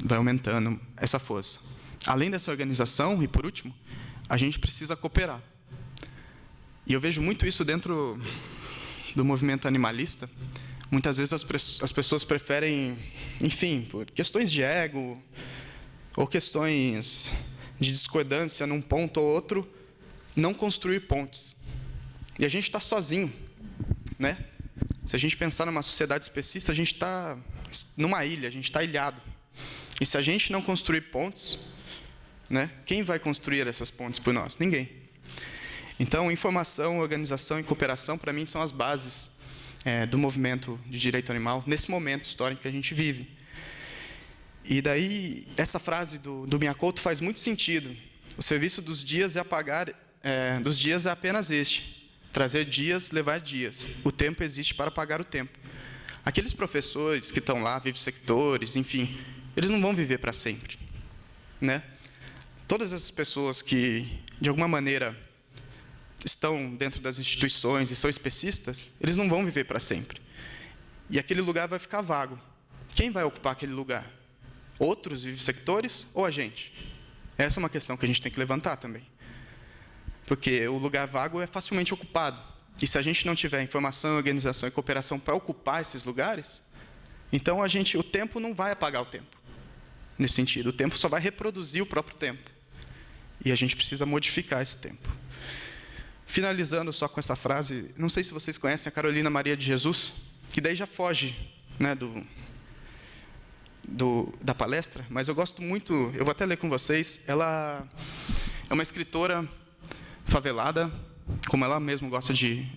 aumentando essa força. Além dessa organização, e por último, a gente precisa cooperar. E eu vejo muito isso dentro do movimento animalista. Muitas vezes as pessoas preferem, enfim, por questões de ego ou questões de discordância num ponto ou outro, não construir pontes. E a gente está sozinho, né? Se a gente pensar numa sociedade especista, a gente está numa ilha, a gente está ilhado. E se a gente não construir pontes, né, quem vai construir essas pontes por nós? Ninguém. Então, informação, organização e cooperação, para mim, são as bases do movimento de direito animal, nesse momento histórico que a gente vive. E daí, essa frase do Miyakoto faz muito sentido. O serviço dos dias dos dias é apenas este: trazer dias, levar dias. O tempo existe para pagar o tempo. Aqueles professores que estão lá, vivisectores, enfim, eles não vão viver para sempre, né? Todas essas pessoas que, de alguma maneira, estão dentro das instituições e são especistas, eles não vão viver para sempre. E aquele lugar vai ficar vago. Quem vai ocupar aquele lugar? Outros vivisectores ou a gente? Essa é uma questão que a gente tem que levantar também. Porque o lugar vago é facilmente ocupado. E se a gente não tiver informação, organização e cooperação para ocupar esses lugares, então o tempo não vai apagar o tempo. Nesse sentido, o tempo só vai reproduzir o próprio tempo. E a gente precisa modificar esse tempo. Finalizando só com essa frase, não sei se vocês conhecem a Carolina Maria de Jesus, que daí já foge, né, da palestra, mas eu gosto muito, eu vou até ler com vocês. Ela é uma escritora favelada, como ela mesma gosta de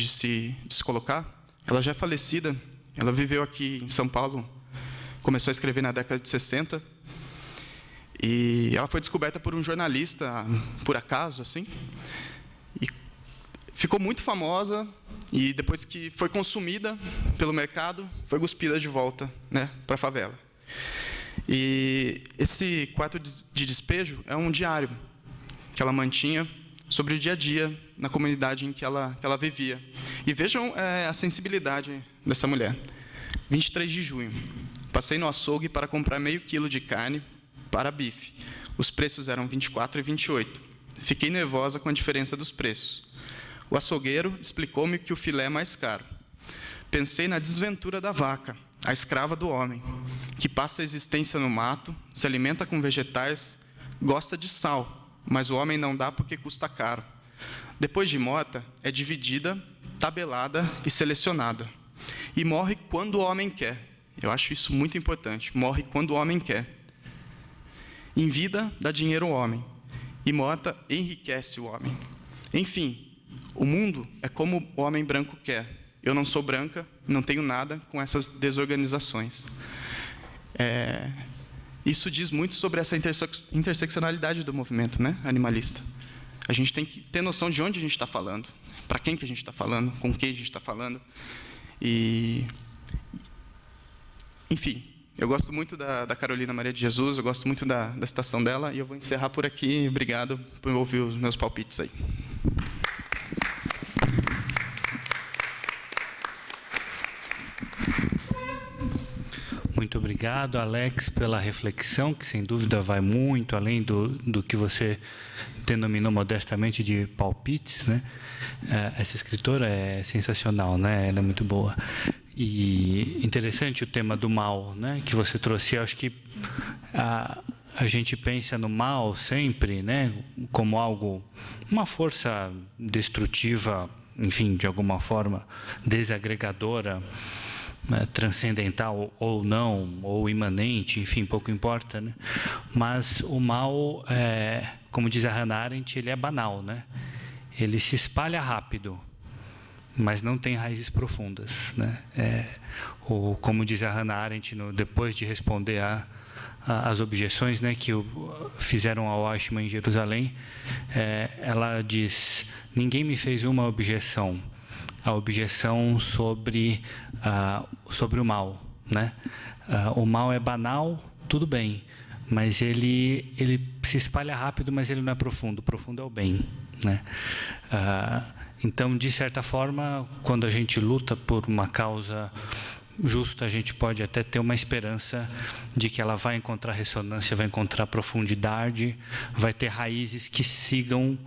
se colocar. Ela já é falecida, ela viveu aqui em São Paulo, começou a escrever na década de 60, e ela foi descoberta por um jornalista, por acaso, assim, e ficou muito famosa, e depois que foi consumida pelo mercado, foi cuspida de volta, né, para a favela. E esse quarto de despejo é um diário que ela mantinha sobre o dia a dia na comunidade em que ela vivia. E vejam a sensibilidade dessa mulher. 23 de junho. Passei no açougue para comprar meio quilo de carne para bife. Os preços eram 24 e 28. Fiquei nervosa com a diferença dos preços. O açougueiro explicou-me que o filé é mais caro. Pensei na desventura da vaca, a escrava do homem, que passa a existência no mato, se alimenta com vegetais, gosta de sal, mas o homem não dá porque custa caro. Depois de morta, é dividida, tabelada e selecionada. E morre quando o homem quer. Eu acho isso muito importante. Morre quando o homem quer. Em vida, dá dinheiro ao homem. E morta, enriquece o homem. Enfim, o mundo é como o homem branco quer. Eu não sou branca, não tenho nada com essas desorganizações. Isso diz muito sobre essa interseccionalidade do movimento, né, animalista. A gente tem que ter noção de onde a gente está falando, para quem que a gente está falando, com quem a gente está falando. E Enfim, eu gosto muito da Carolina Maria de Jesus, eu gosto muito da citação dela, e eu vou encerrar por aqui. Obrigado por ouvir os meus palpites aí. Muito obrigado, Alex, pela reflexão, que sem dúvida vai muito além do que você denominou modestamente de palpites, né? Essa escritora é sensacional, né? Ela é muito boa. E interessante o tema do mal, né? Que você trouxe. Eu acho que a gente pensa no mal sempre, né? Como algo, uma força destrutiva, enfim, de alguma forma desagregadora, transcendental ou não, ou imanente, enfim, pouco importa, né? Mas o mal, como diz a Hannah Arendt, ele é banal, né? Ele se espalha rápido, mas não tem raízes profundas, né? Como diz a Hannah Arendt, depois de responder as objeções, né, que fizeram ao Eichmann em Jerusalém, ela diz: ninguém me fez uma objeção. A objeção sobre o mal, né? O mal é banal, tudo bem, mas ele se espalha rápido, mas ele não é profundo. O profundo é o bem, né? Então, de certa forma, quando a gente luta por uma causa justa, a gente pode até ter uma esperança de que ela vai encontrar ressonância, vai encontrar profundidade, vai ter raízes que sigam,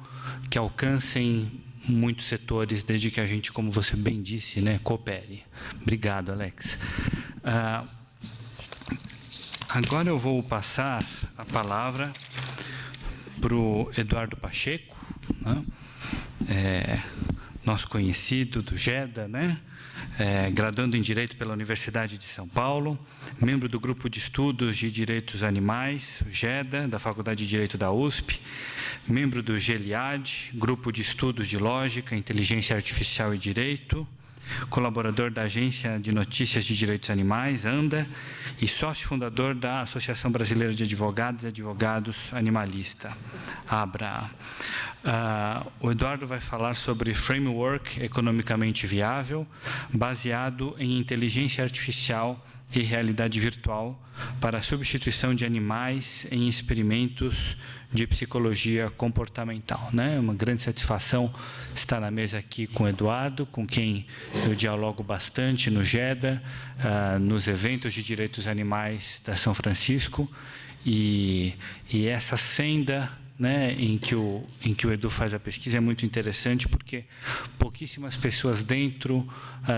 que alcancem muitos setores, desde que a gente, como você bem disse, né, coopere. Obrigado, Alex. Agora eu vou passar a palavra para o Eduardo Pacheco, né? Nosso conhecido do GEDA, né? Graduando em Direito pela Universidade de São Paulo, membro do Grupo de Estudos de Direitos Animais, o GEDA, da Faculdade de Direito da USP, membro do GELIAD, Grupo de Estudos de Lógica, Inteligência Artificial e Direito, colaborador da Agência de Notícias de Direitos Animais, ANDA, e sócio fundador da Associação Brasileira de Advogados e Advogados Animalista, ABRA. O Eduardo vai falar sobre framework economicamente viável, baseado em inteligência artificial e realidade virtual para a substituição de animais em experimentos de psicologia comportamental, né? Uma grande satisfação estar na mesa aqui com o Eduardo, com quem eu dialogo bastante no GEDA, nos eventos de direitos animais da São Francisco, e essa senda, né, em que o Edu faz a pesquisa é muito interessante, porque pouquíssimas pessoas dentro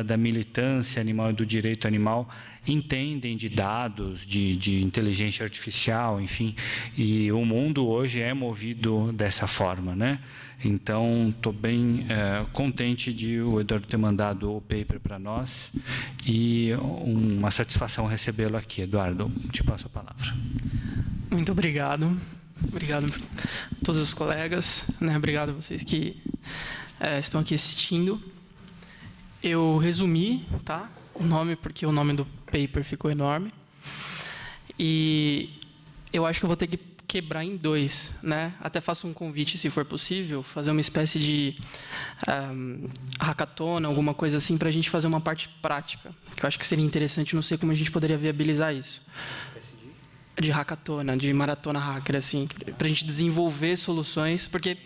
da militância animal e do direito animal entendem de dados, de inteligência artificial, enfim, e o mundo hoje é movido dessa forma, né? Então, estou bem contente de o Eduardo ter mandado o paper para nós, e uma satisfação recebê-lo aqui. Eduardo, te passo a palavra. Muito obrigado. Obrigado a todos os colegas, né? Obrigado a vocês que estão aqui assistindo. Eu resumi, tá, o nome, porque o nome do paper ficou enorme. E eu acho que eu vou ter que quebrar em dois, né? Até faço um convite, se for possível, fazer uma espécie de hackathon, alguma coisa assim, para a gente fazer uma parte prática, que eu acho que seria interessante. Não sei como a gente poderia viabilizar isso. De hackathon, de maratona hacker, assim, para a gente desenvolver soluções, porque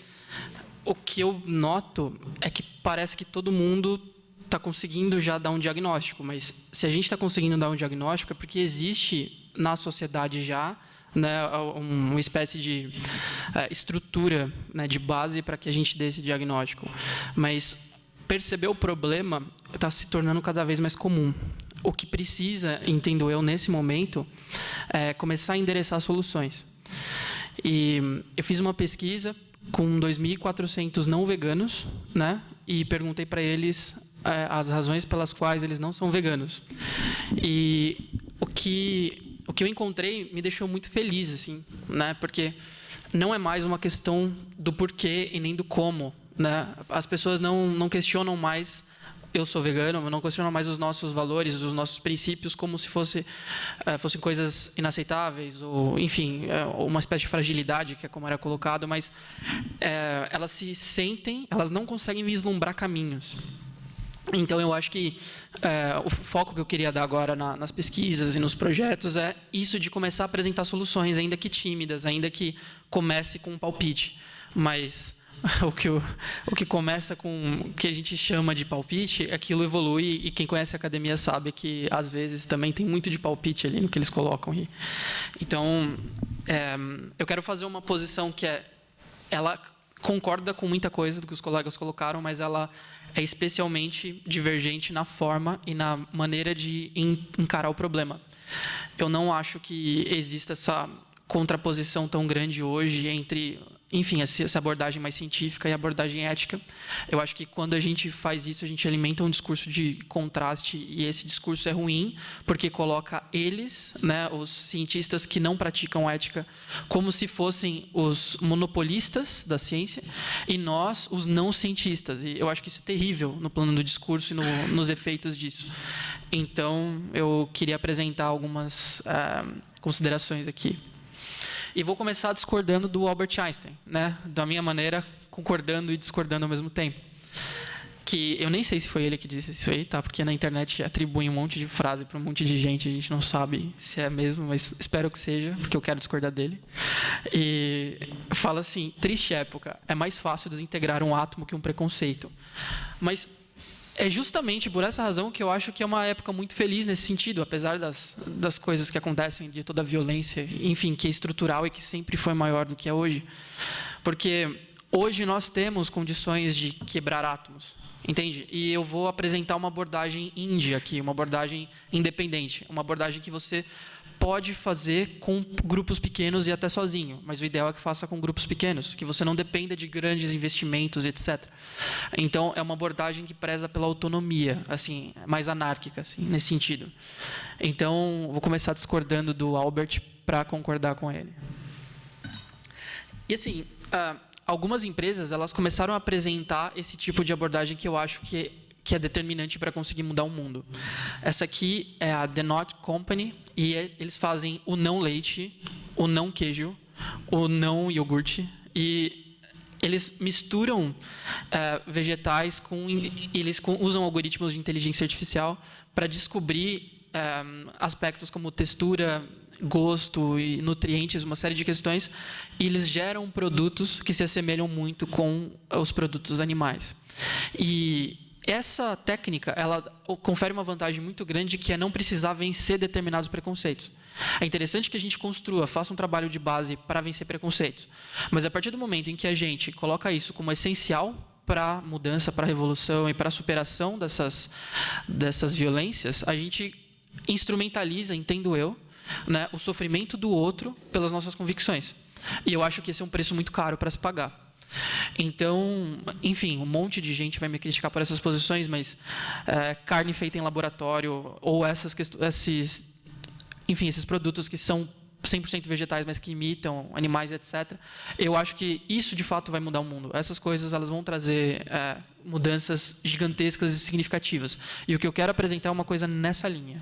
o que eu noto é que parece que todo mundo está conseguindo já dar um diagnóstico, mas se a gente está conseguindo dar um diagnóstico é porque existe na sociedade já, né, uma espécie de estrutura, né, de base para que a gente dê esse diagnóstico. Mas perceber o problema está se tornando cada vez mais comum. O que precisa, entendo eu, nesse momento, é começar a endereçar soluções. E eu fiz uma pesquisa com 2.400 não veganos, né? E perguntei para eles as razões pelas quais eles não são veganos. E o que eu encontrei me deixou muito feliz, assim, né? Porque não é mais uma questão do porquê e nem do como, né? As pessoas não questionam mais: eu sou vegano, eu não questiono mais os nossos valores, os nossos princípios, como se fossem coisas inaceitáveis, ou, enfim, uma espécie de fragilidade, que é como era colocado, mas elas se sentem, elas não conseguem vislumbrar caminhos. Então, eu acho que o foco que eu queria dar agora nas pesquisas e nos projetos é isso de começar a apresentar soluções, ainda que tímidas, ainda que comece com um palpite. Mas o que começa com o que a gente chama de palpite, aquilo evolui, e quem conhece a academia sabe que, às vezes, também tem muito de palpite ali no que eles colocam. Então, eu quero fazer uma posição que ela concorda com muita coisa do que os colegas colocaram, mas ela é especialmente divergente na forma e na maneira de encarar o problema. Eu não acho que exista essa contraposição tão grande hoje entre, enfim, essa abordagem mais científica e a abordagem ética. Eu acho que quando a gente faz isso, a gente alimenta um discurso de contraste, e esse discurso é ruim, porque coloca eles, né, os cientistas que não praticam ética, como se fossem os monopolistas da ciência, e nós, os não cientistas. E eu acho que isso é terrível no plano do discurso e nos efeitos disso. Então, eu queria apresentar algumas considerações aqui. E vou começar discordando do Albert Einstein, né? Da minha maneira, concordando e discordando ao mesmo tempo. Que eu nem sei se foi ele que disse isso aí, tá? Porque na internet atribuem um monte de frase para um monte de gente, a gente não sabe se é mesmo, mas espero que seja, porque eu quero discordar dele. E fala assim: triste época, é mais fácil desintegrar um átomo que um preconceito. Mas é justamente por essa razão que eu acho que é uma época muito feliz nesse sentido, apesar das coisas que acontecem, de toda a violência, enfim, que é estrutural e que sempre foi maior do que é hoje. Porque hoje nós temos condições de quebrar átomos, entende? E eu vou apresentar uma abordagem índia aqui, uma abordagem independente, uma abordagem que você pode fazer com grupos pequenos e até sozinho, mas o ideal é que faça com grupos pequenos, que você não dependa de grandes investimentos, etc. Então, é uma abordagem que preza pela autonomia, assim, mais anárquica, assim, nesse sentido. Então, vou começar discordando do Albert para concordar com ele. E, assim, algumas empresas, elas começaram a apresentar esse tipo de abordagem que eu acho que é determinante para conseguir mudar o mundo. Essa aqui é a The Knot Company, e eles fazem o não leite, o não queijo, o não iogurte, e eles misturam vegetais eles usam algoritmos de inteligência artificial para descobrir aspectos como textura, gosto e nutrientes, uma série de questões, e eles geram produtos que se assemelham muito com os produtos animais. E essa técnica, ela confere uma vantagem muito grande, que é não precisar vencer determinados preconceitos. É interessante que a gente faça um trabalho de base para vencer preconceitos. Mas a partir do momento em que a gente coloca isso como essencial para a mudança, para a revolução e para a superação dessas violências, a gente instrumentaliza, entendo eu, né, o sofrimento do outro pelas nossas convicções. E eu acho que esse é um preço muito caro para se pagar. Então, enfim, um monte de gente vai me criticar por essas posições, mas carne feita em laboratório, ou esses produtos que são 100% vegetais, mas que imitam animais, etc. Eu acho que isso, de fato, vai mudar o mundo. Essas coisas, elas vão trazer mudanças gigantescas e significativas. E o que eu quero apresentar é uma coisa nessa linha.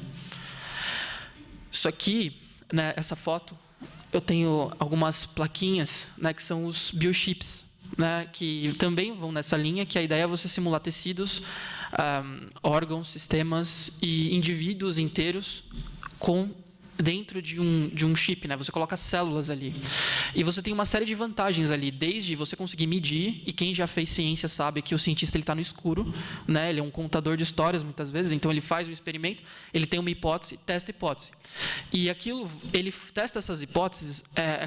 Isso aqui, né, essa foto, eu tenho algumas plaquinhas, né, que são os biochips, né, que também vão nessa linha, que a ideia é você simular tecidos, órgãos, sistemas e indivíduos inteiros dentro de um chip, né? Você coloca células ali. E você tem uma série de vantagens ali, desde você conseguir medir, e quem já fez ciência sabe que o cientista está no escuro, né? Ele é um contador de histórias, muitas vezes, então ele faz um experimento, ele tem uma hipótese, testa a hipótese. E ele testa essas hipóteses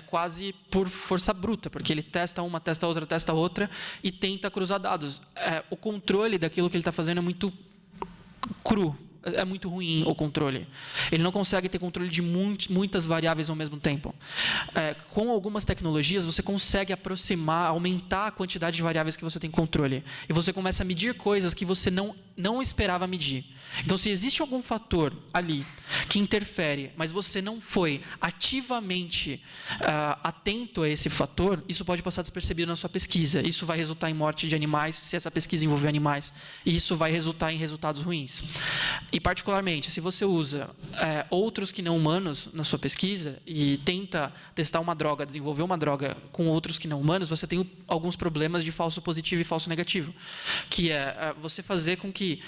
quase por força bruta, porque ele testa uma, testa outra, e tenta cruzar dados. O controle daquilo que ele está fazendo é muito cru. É muito ruim o controle. Ele não consegue ter controle de muitas variáveis ao mesmo tempo. Com algumas tecnologias, você consegue aproximar, aumentar a quantidade de variáveis que você tem controle. E você começa a medir coisas que você não esperava medir. Então, se existe algum fator ali que interfere, mas você não foi ativamente atento a esse fator, isso pode passar despercebido na sua pesquisa. Isso vai resultar em morte de animais, se essa pesquisa envolver animais. E isso vai resultar em resultados ruins. E, particularmente, se você usa outros que não humanos na sua pesquisa e tenta testar uma droga, desenvolver uma droga com outros que não humanos, você tem alguns problemas de falso positivo e falso negativo, que é você fazer com que que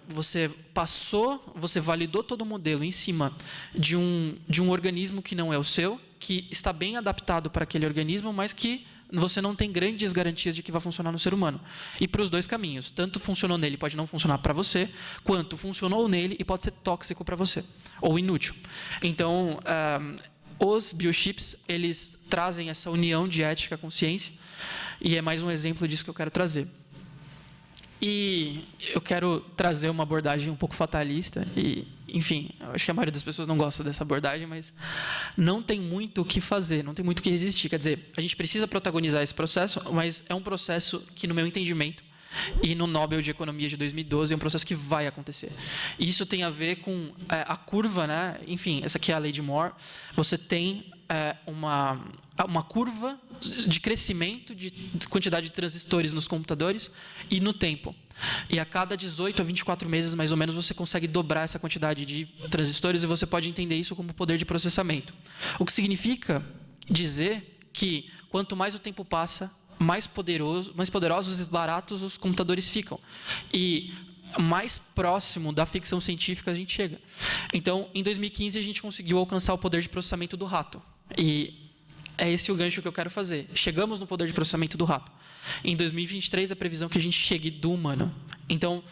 você validou todo o modelo em cima de um organismo que não é o seu, que está bem adaptado para aquele organismo, mas que você não tem grandes garantias de que vai funcionar no ser humano. E para os dois caminhos, tanto funcionou nele pode não funcionar para você, quanto funcionou nele e pode ser tóxico para você, ou inútil. Então, os biochips, eles trazem essa união de ética com ciência, e é mais um exemplo disso que eu quero trazer. E eu quero trazer uma abordagem um pouco fatalista, e, enfim, eu acho que a maioria das pessoas não gosta dessa abordagem, mas não tem muito o que fazer, não tem muito o que resistir. Quer dizer, a gente precisa protagonizar esse processo, mas é um processo que, no meu entendimento, e no Nobel de Economia de 2012, é um processo que vai acontecer. E isso tem a ver com a curva, né? Enfim, essa aqui é a lei de Moore. Você tem uma curva de crescimento de quantidade de transistores nos computadores e no tempo. E a cada 18 a 24 meses, mais ou menos, você consegue dobrar essa quantidade de transistores e você pode entender isso como poder de processamento. O que significa dizer que, quanto mais o tempo passa, mais poderosos e baratos os computadores ficam. E mais próximo da ficção científica a gente chega. Então, em 2015, a gente conseguiu alcançar o poder de processamento do rato. E é esse o gancho que eu quero fazer. Chegamos no poder de processamento do rato. Em 2023, a previsão é que a gente chegue do humano. Então,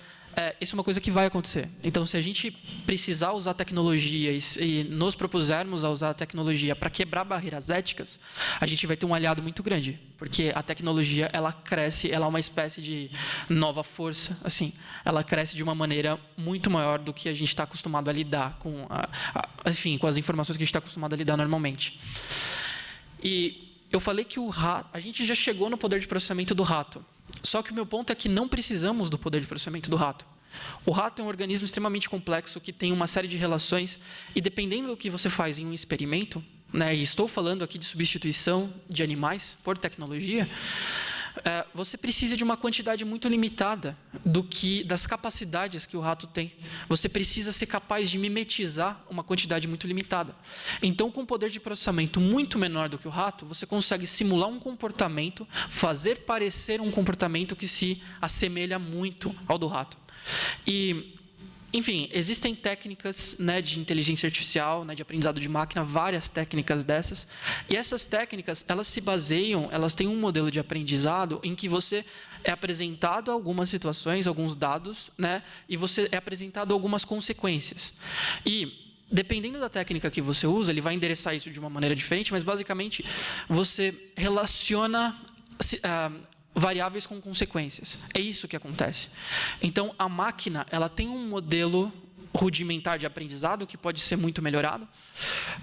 isso é uma coisa que vai acontecer. Então, se a gente precisar usar tecnologia e nos propusermos a usar a tecnologia para quebrar barreiras éticas, a gente vai ter um aliado muito grande, porque a tecnologia, ela cresce, ela é uma espécie de nova força, assim, ela cresce de uma maneira muito maior do que a gente está acostumado a lidar com, enfim, com as informações que a gente está acostumado a lidar normalmente. E eu falei que a gente já chegou no poder de processamento do rato. Só que o meu ponto é que não precisamos do poder de processamento do rato. O rato é um organismo extremamente complexo que tem uma série de relações e, dependendo do que você faz em um experimento, né, e estou falando aqui de substituição de animais por tecnologia, você precisa de uma quantidade muito limitada das capacidades que o rato tem. Você precisa ser capaz de mimetizar uma quantidade muito limitada. Então, com um poder de processamento muito menor do que o rato, você consegue simular um comportamento, fazer parecer um comportamento que se assemelha muito ao do rato. E, enfim, existem técnicas, né, de inteligência artificial, né, de aprendizado de máquina, várias técnicas dessas. E essas técnicas, elas se baseiam, elas têm um modelo de aprendizado em que você é apresentado algumas situações, alguns dados, né, e você é apresentado algumas consequências. E, dependendo da técnica que você usa, ele vai endereçar isso de uma maneira diferente, mas, basicamente, você relaciona variáveis com consequências. É isso que acontece. Então, a máquina, ela tem um modelo rudimentar de aprendizado que pode ser muito melhorado,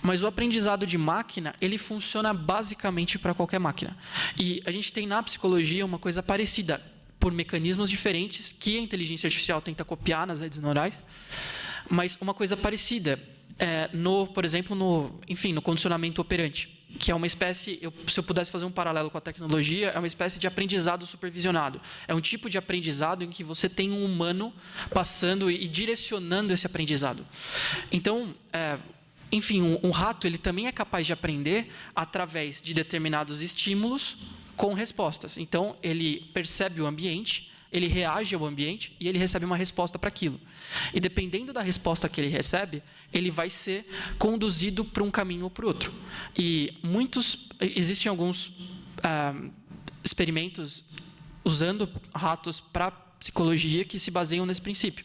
mas o aprendizado de máquina, ele funciona basicamente para qualquer máquina. E a gente tem na psicologia uma coisa parecida, por mecanismos diferentes que a inteligência artificial tenta copiar nas redes neurais, mas uma coisa parecida, por exemplo, no condicionamento operante, que é uma espécie, se eu pudesse fazer um paralelo com a tecnologia, é uma espécie de aprendizado supervisionado. É um tipo de aprendizado em que você tem um humano passando e direcionando esse aprendizado. Então, enfim, um rato, ele também é capaz de aprender através de determinados estímulos com respostas. Então, ele percebe o ambiente, ele reage ao ambiente e ele recebe uma resposta para aquilo. E, dependendo da resposta que ele recebe, ele vai ser conduzido para um caminho ou para o outro. E existem alguns experimentos usando ratos para psicologia que se baseiam nesse princípio.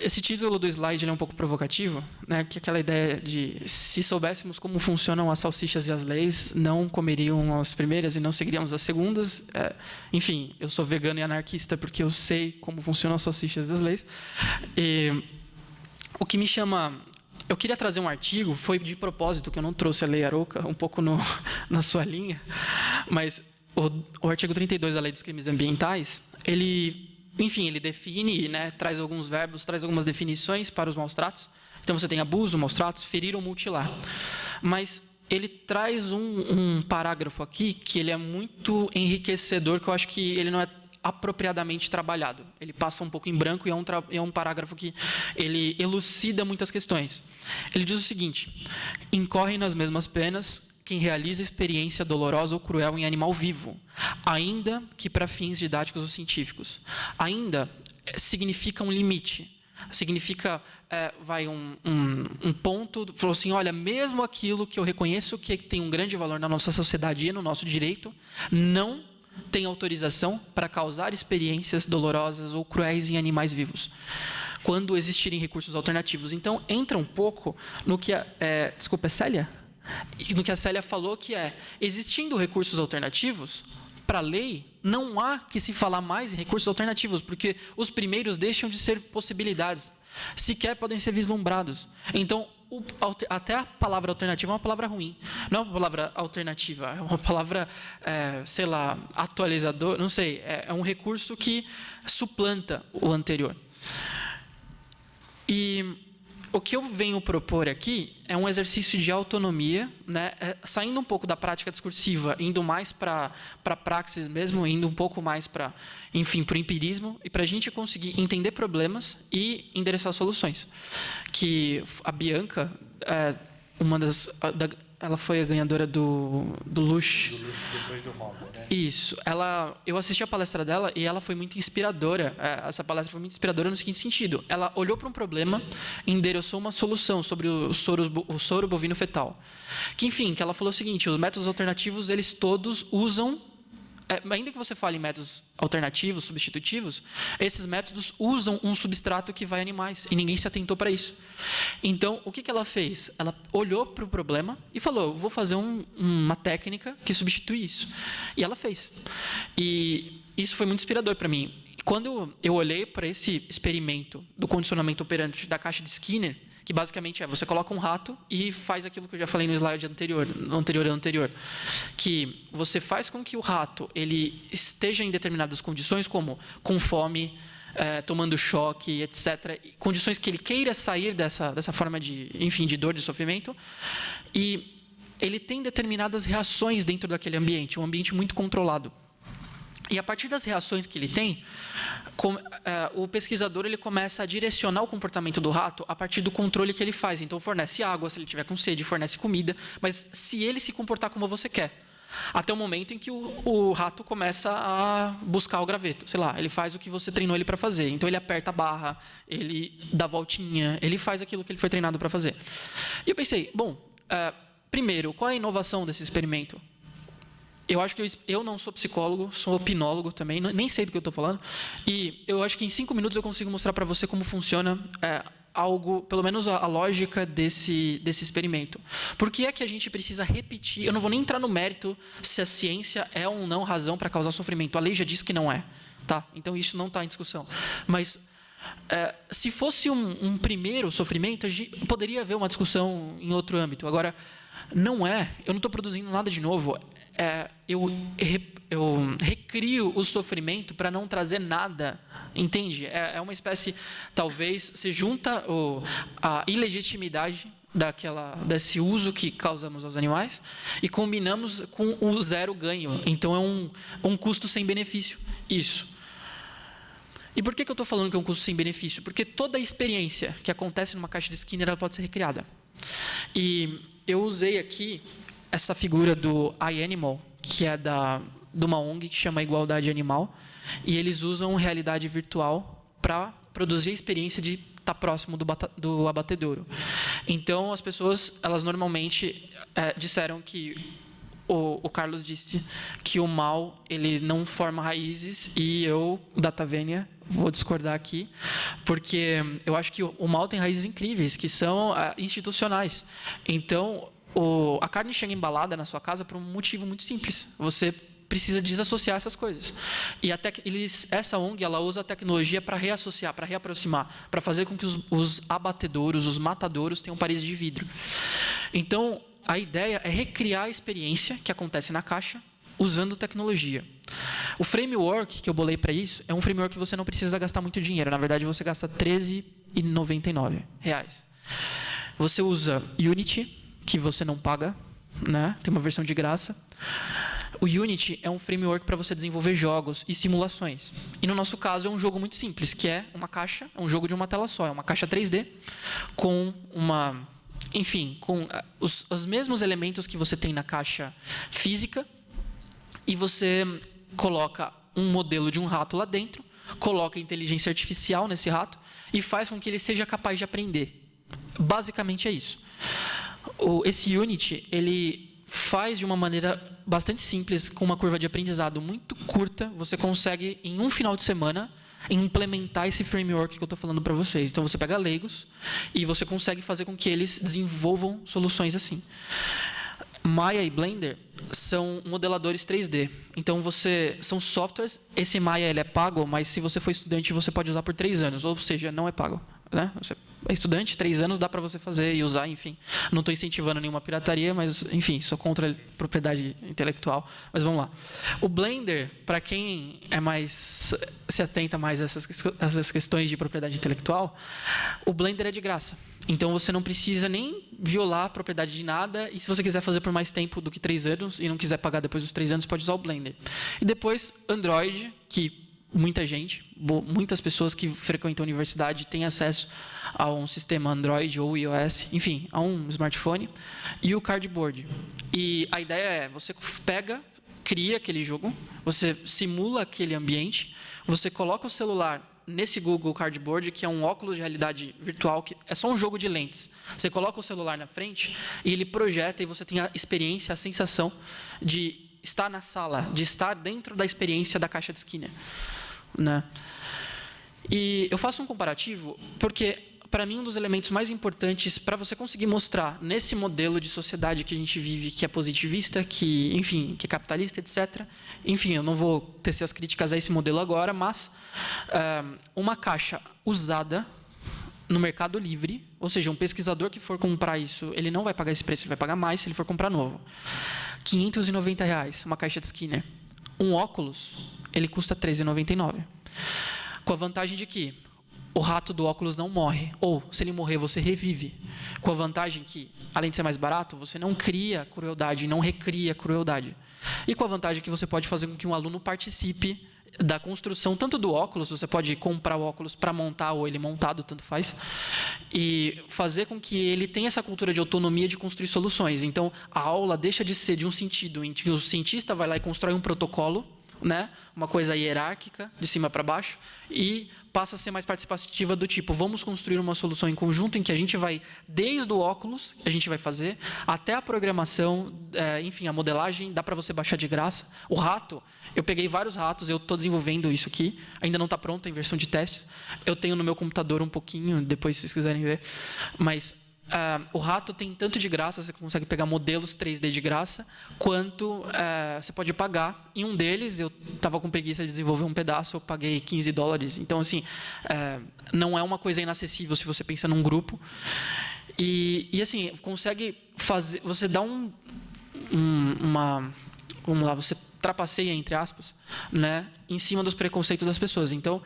Esse título do slide é um pouco provocativo, né? Que é aquela ideia de se soubéssemos como funcionam as salsichas e as leis, não comeríamos as primeiras e não seguiríamos as segundas. Enfim, eu sou vegano e anarquista porque eu sei como funcionam as salsichas e as leis. E o que me chama... Eu queria trazer um artigo, foi de propósito que eu não trouxe a Lei Arouca, um pouco na sua linha, mas o artigo 32 da Lei dos Crimes Ambientais, ele define, né, traz alguns verbos, traz algumas definições para os maus-tratos. Então, você tem abuso, maus-tratos, ferir ou mutilar. Mas ele traz um parágrafo aqui que ele é muito enriquecedor, que eu acho que ele não é apropriadamente trabalhado. Ele passa um pouco em branco e é um parágrafo que ele elucida muitas questões. Ele diz o seguinte: incorrem nas mesmas penas quem realiza experiência dolorosa ou cruel em animal vivo, ainda que para fins didáticos ou científicos. Ainda significa um limite. Significa, um ponto, falou assim, olha, mesmo aquilo que eu reconheço que tem um grande valor na nossa sociedade e no nosso direito, não tem autorização para causar experiências dolorosas ou cruéis em animais vivos, quando existirem recursos alternativos. Então, entra um pouco no que desculpa, é Célia? No que a Célia falou, que existindo recursos alternativos, para a lei, não há que se falar mais em recursos alternativos, porque os primeiros deixam de ser possibilidades, sequer podem ser vislumbrados. Então, até a palavra alternativa é uma palavra ruim. Não é uma palavra alternativa, é uma palavra, sei lá, atualizador, não sei, é um recurso que suplanta o anterior. E o que eu venho propor aqui é um exercício de autonomia, né? Saindo um pouco da prática discursiva, indo mais para a praxis mesmo, indo um pouco mais para, enfim, para o empirismo, e para a gente conseguir entender problemas e endereçar soluções. Que a Bianca, ela foi a ganhadora do Lush. Depois do Rob, né? Isso. Eu assisti a palestra dela e ela foi muito inspiradora. Essa palestra foi muito inspiradora no seguinte sentido. Ela olhou para um problema e endereçou uma solução sobre o soro bovino fetal. Que ela falou o seguinte, os métodos alternativos, eles todos usam... ainda que você fale em métodos alternativos, substitutivos, esses métodos usam um substrato que vai a animais, e ninguém se atentou para isso. Então, o que ela fez? Ela olhou para o problema e falou, vou fazer uma técnica que substitui isso. E ela fez. E isso foi muito inspirador para mim. Quando eu olhei para esse experimento do condicionamento operante da caixa de Skinner, que basicamente você coloca um rato e faz aquilo que eu já falei no slide anterior, que você faz com que o rato ele esteja em determinadas condições, como com fome, tomando choque, etc. Condições que ele queira sair dessa forma de dor, de sofrimento, e ele tem determinadas reações dentro daquele ambiente, um ambiente muito controlado. E a partir das reações que ele tem, o pesquisador ele começa a direcionar o comportamento do rato a partir do controle que ele faz. Então, fornece água se ele tiver com sede, fornece comida, mas se ele se comportar como você quer. Até o momento em que o rato começa a buscar o graveto. Sei lá, ele faz o que você treinou ele para fazer. Então, ele aperta a barra, ele dá voltinha, ele faz aquilo que ele foi treinado para fazer. E eu pensei, primeiro, qual é a inovação desse experimento? Eu acho que eu não sou psicólogo, sou opinólogo também, nem sei do que eu estou falando. E eu acho que em 5 minutos eu consigo mostrar para você como funciona algo, pelo menos a lógica desse experimento. Por que é que a gente precisa repetir? Eu não vou nem entrar no mérito se a ciência é ou não razão para causar sofrimento. A lei já diz que não é. Tá? Então isso não está em discussão. Mas se fosse um primeiro sofrimento, a gente poderia haver uma discussão em outro âmbito. Agora, não é. Eu não estou produzindo nada de novo. Eu recrio o sofrimento para não trazer nada, entende? É uma espécie, talvez, se junta a ilegitimidade desse uso que causamos aos animais e combinamos com o zero ganho. Então, é um custo sem benefício, isso. E por que eu estou falando que é um custo sem benefício? Porque toda a experiência que acontece numa caixa de Skinner ela pode ser recriada. E eu usei aqui essa figura do iAnimal, que é de uma ONG que chama Igualdade Animal, e eles usam realidade virtual para produzir a experiência de estar próximo do abatedouro. Então, as pessoas, elas normalmente disseram que o Carlos disse que o mal ele não forma raízes, e eu, Data Vênia, vou discordar aqui, porque eu acho que o mal tem raízes incríveis, que são institucionais. Então, a carne chega embalada na sua casa por um motivo muito simples. Você precisa desassociar essas coisas. E essa ONG ela usa a tecnologia para reassociar, para reaproximar, para fazer com que os abatedouros, os matadouros tenham paredes de vidro. Então, a ideia é recriar a experiência que acontece na caixa usando tecnologia. O framework que eu bolei para isso é um framework que você não precisa gastar muito dinheiro. Na verdade, você gasta R$13,99. Você usa Unity, que você não paga, né? Tem uma versão de graça. O Unity é um framework para você desenvolver jogos e simulações. E no nosso caso é um jogo muito simples, que é uma caixa, é um jogo de uma tela só, é uma caixa 3D com uma enfim, com os mesmos elementos que você tem na caixa física, e você coloca um modelo de um rato lá dentro, coloca inteligência artificial nesse rato e faz com que ele seja capaz de aprender. Basicamente é isso. Esse Unity, ele faz de uma maneira bastante simples, com uma curva de aprendizado muito curta. Você consegue, em um final de semana, implementar esse framework que eu estou falando para vocês. Então, você pega leigos e você consegue fazer com que eles desenvolvam soluções assim. Maya e Blender são modeladores 3D. Então, são softwares. Esse Maya ele é pago, mas se você for estudante, você pode usar por 3 anos. Ou seja, não é pago. Né? Você é estudante, 3 anos dá para você fazer e usar, enfim. Não estou incentivando nenhuma pirataria, mas, enfim, sou contra a propriedade intelectual. Mas vamos lá. O Blender, para quem se atenta mais a essas questões de propriedade intelectual, o Blender é de graça. Então, você não precisa nem violar a propriedade de nada. E se você quiser fazer por mais tempo do que 3 anos e não quiser pagar depois dos 3 anos, pode usar o Blender. E depois, Android, que muitas pessoas que frequentam a universidade têm acesso a um sistema Android ou iOS, enfim, a um smartphone, e o Cardboard. E a ideia é, você cria aquele jogo, você simula aquele ambiente, você coloca o celular nesse Google Cardboard, que é um óculos de realidade virtual, que é só um jogo de lentes. Você coloca o celular na frente e ele projeta, e você tem a experiência, a sensação de estar na sala, de estar dentro da experiência da caixa de Skinner, né? E eu faço um comparativo porque, para mim, um dos elementos mais importantes para você conseguir mostrar nesse modelo de sociedade que a gente vive, que é positivista, que é capitalista, etc. Enfim, eu não vou tecer as críticas a esse modelo agora, mas uma caixa usada no Mercado Livre, ou seja, um pesquisador que for comprar isso, ele não vai pagar esse preço, ele vai pagar mais se ele for comprar novo. R$ 590, uma caixa de Skinner. Um óculos, ele custa R$ 13,99. Com a vantagem de que o rato do óculos não morre. Ou, se ele morrer, você revive. Com a vantagem que, além de ser mais barato, você não cria crueldade, não recria crueldade. E com a vantagem que você pode fazer com que um aluno participe da construção tanto do óculos, você pode comprar o óculos para montar ou ele montado, tanto faz, e fazer com que ele tenha essa cultura de autonomia de construir soluções. Então, a aula deixa de ser de um sentido em que o cientista vai lá e constrói um protocolo, né? Uma coisa hierárquica, de cima para baixo, e passa a ser mais participativa do tipo, vamos construir uma solução em conjunto em que a gente vai, desde o óculos, a gente vai fazer, até a programação, enfim, a modelagem, dá para você baixar de graça. O rato, eu peguei vários ratos, eu estou desenvolvendo isso aqui, ainda não está pronto em versão de testes, eu tenho no meu computador um pouquinho, depois se vocês quiserem ver, mas o rato tem tanto de graça, você consegue pegar modelos 3D de graça, quanto você pode pagar. Em um deles, eu estava com preguiça de desenvolver um pedaço, eu paguei $15. Então, assim, não é uma coisa inacessível se você pensa num grupo. E assim, consegue fazer... Você dá vamos lá, você trapaceia, entre aspas, né, em cima dos preconceitos das pessoas. Então,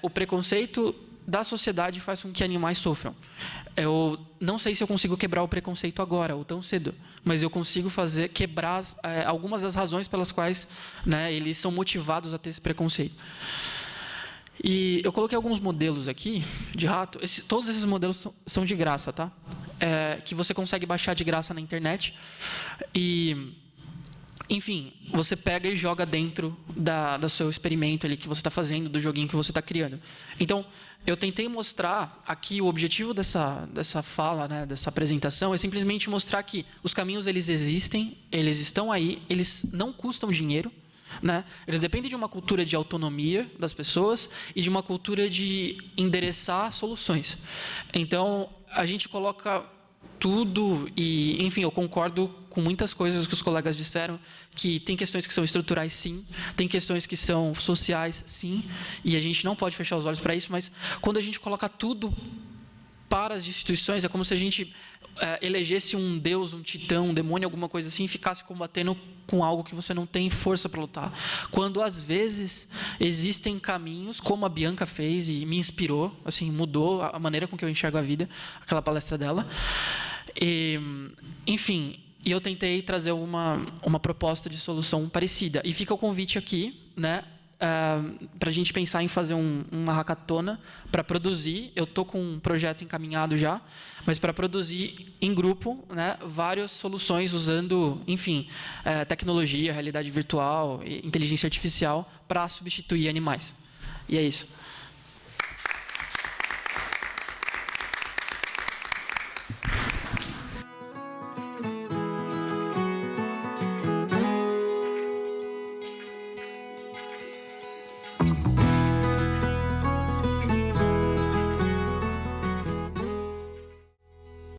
o preconceito da sociedade faz com que animais sofram. Eu não sei se eu consigo quebrar o preconceito agora ou tão cedo, mas eu consigo quebrar algumas das razões pelas quais, né, eles são motivados a ter esse preconceito. E eu coloquei alguns modelos aqui de rato. Todos esses modelos são de graça, tá? Que você consegue baixar de graça na internet. E, enfim, você pega e joga dentro do seu experimento ali que você está fazendo, do joguinho que você está criando. Então, eu tentei mostrar aqui, o objetivo dessa fala, né, dessa apresentação, é simplesmente mostrar que os caminhos eles existem, eles estão aí, eles não custam dinheiro, né? Eles dependem de uma cultura de autonomia das pessoas e de uma cultura de endereçar soluções. Então, a gente coloca tudo e, enfim, eu concordo com muitas coisas que os colegas disseram, que tem questões que são estruturais, sim, tem questões que são sociais, sim, e a gente não pode fechar os olhos para isso, mas quando a gente coloca tudo para as instituições, é como se a gente elegesse um deus, um titã, um demônio, alguma coisa assim, e ficasse combatendo com algo que você não tem força para lutar. Quando, às vezes, existem caminhos, como a Bianca fez e me inspirou, assim, mudou a maneira com que eu enxergo a vida, aquela palestra dela. E, enfim, e eu tentei trazer uma proposta de solução parecida. E fica o convite aqui, né? para a gente pensar em fazer uma hackatona para produzir. Eu estou com um projeto encaminhado já, mas para produzir em grupo, né, várias soluções usando, enfim, tecnologia, realidade virtual, inteligência artificial para substituir animais. E é isso.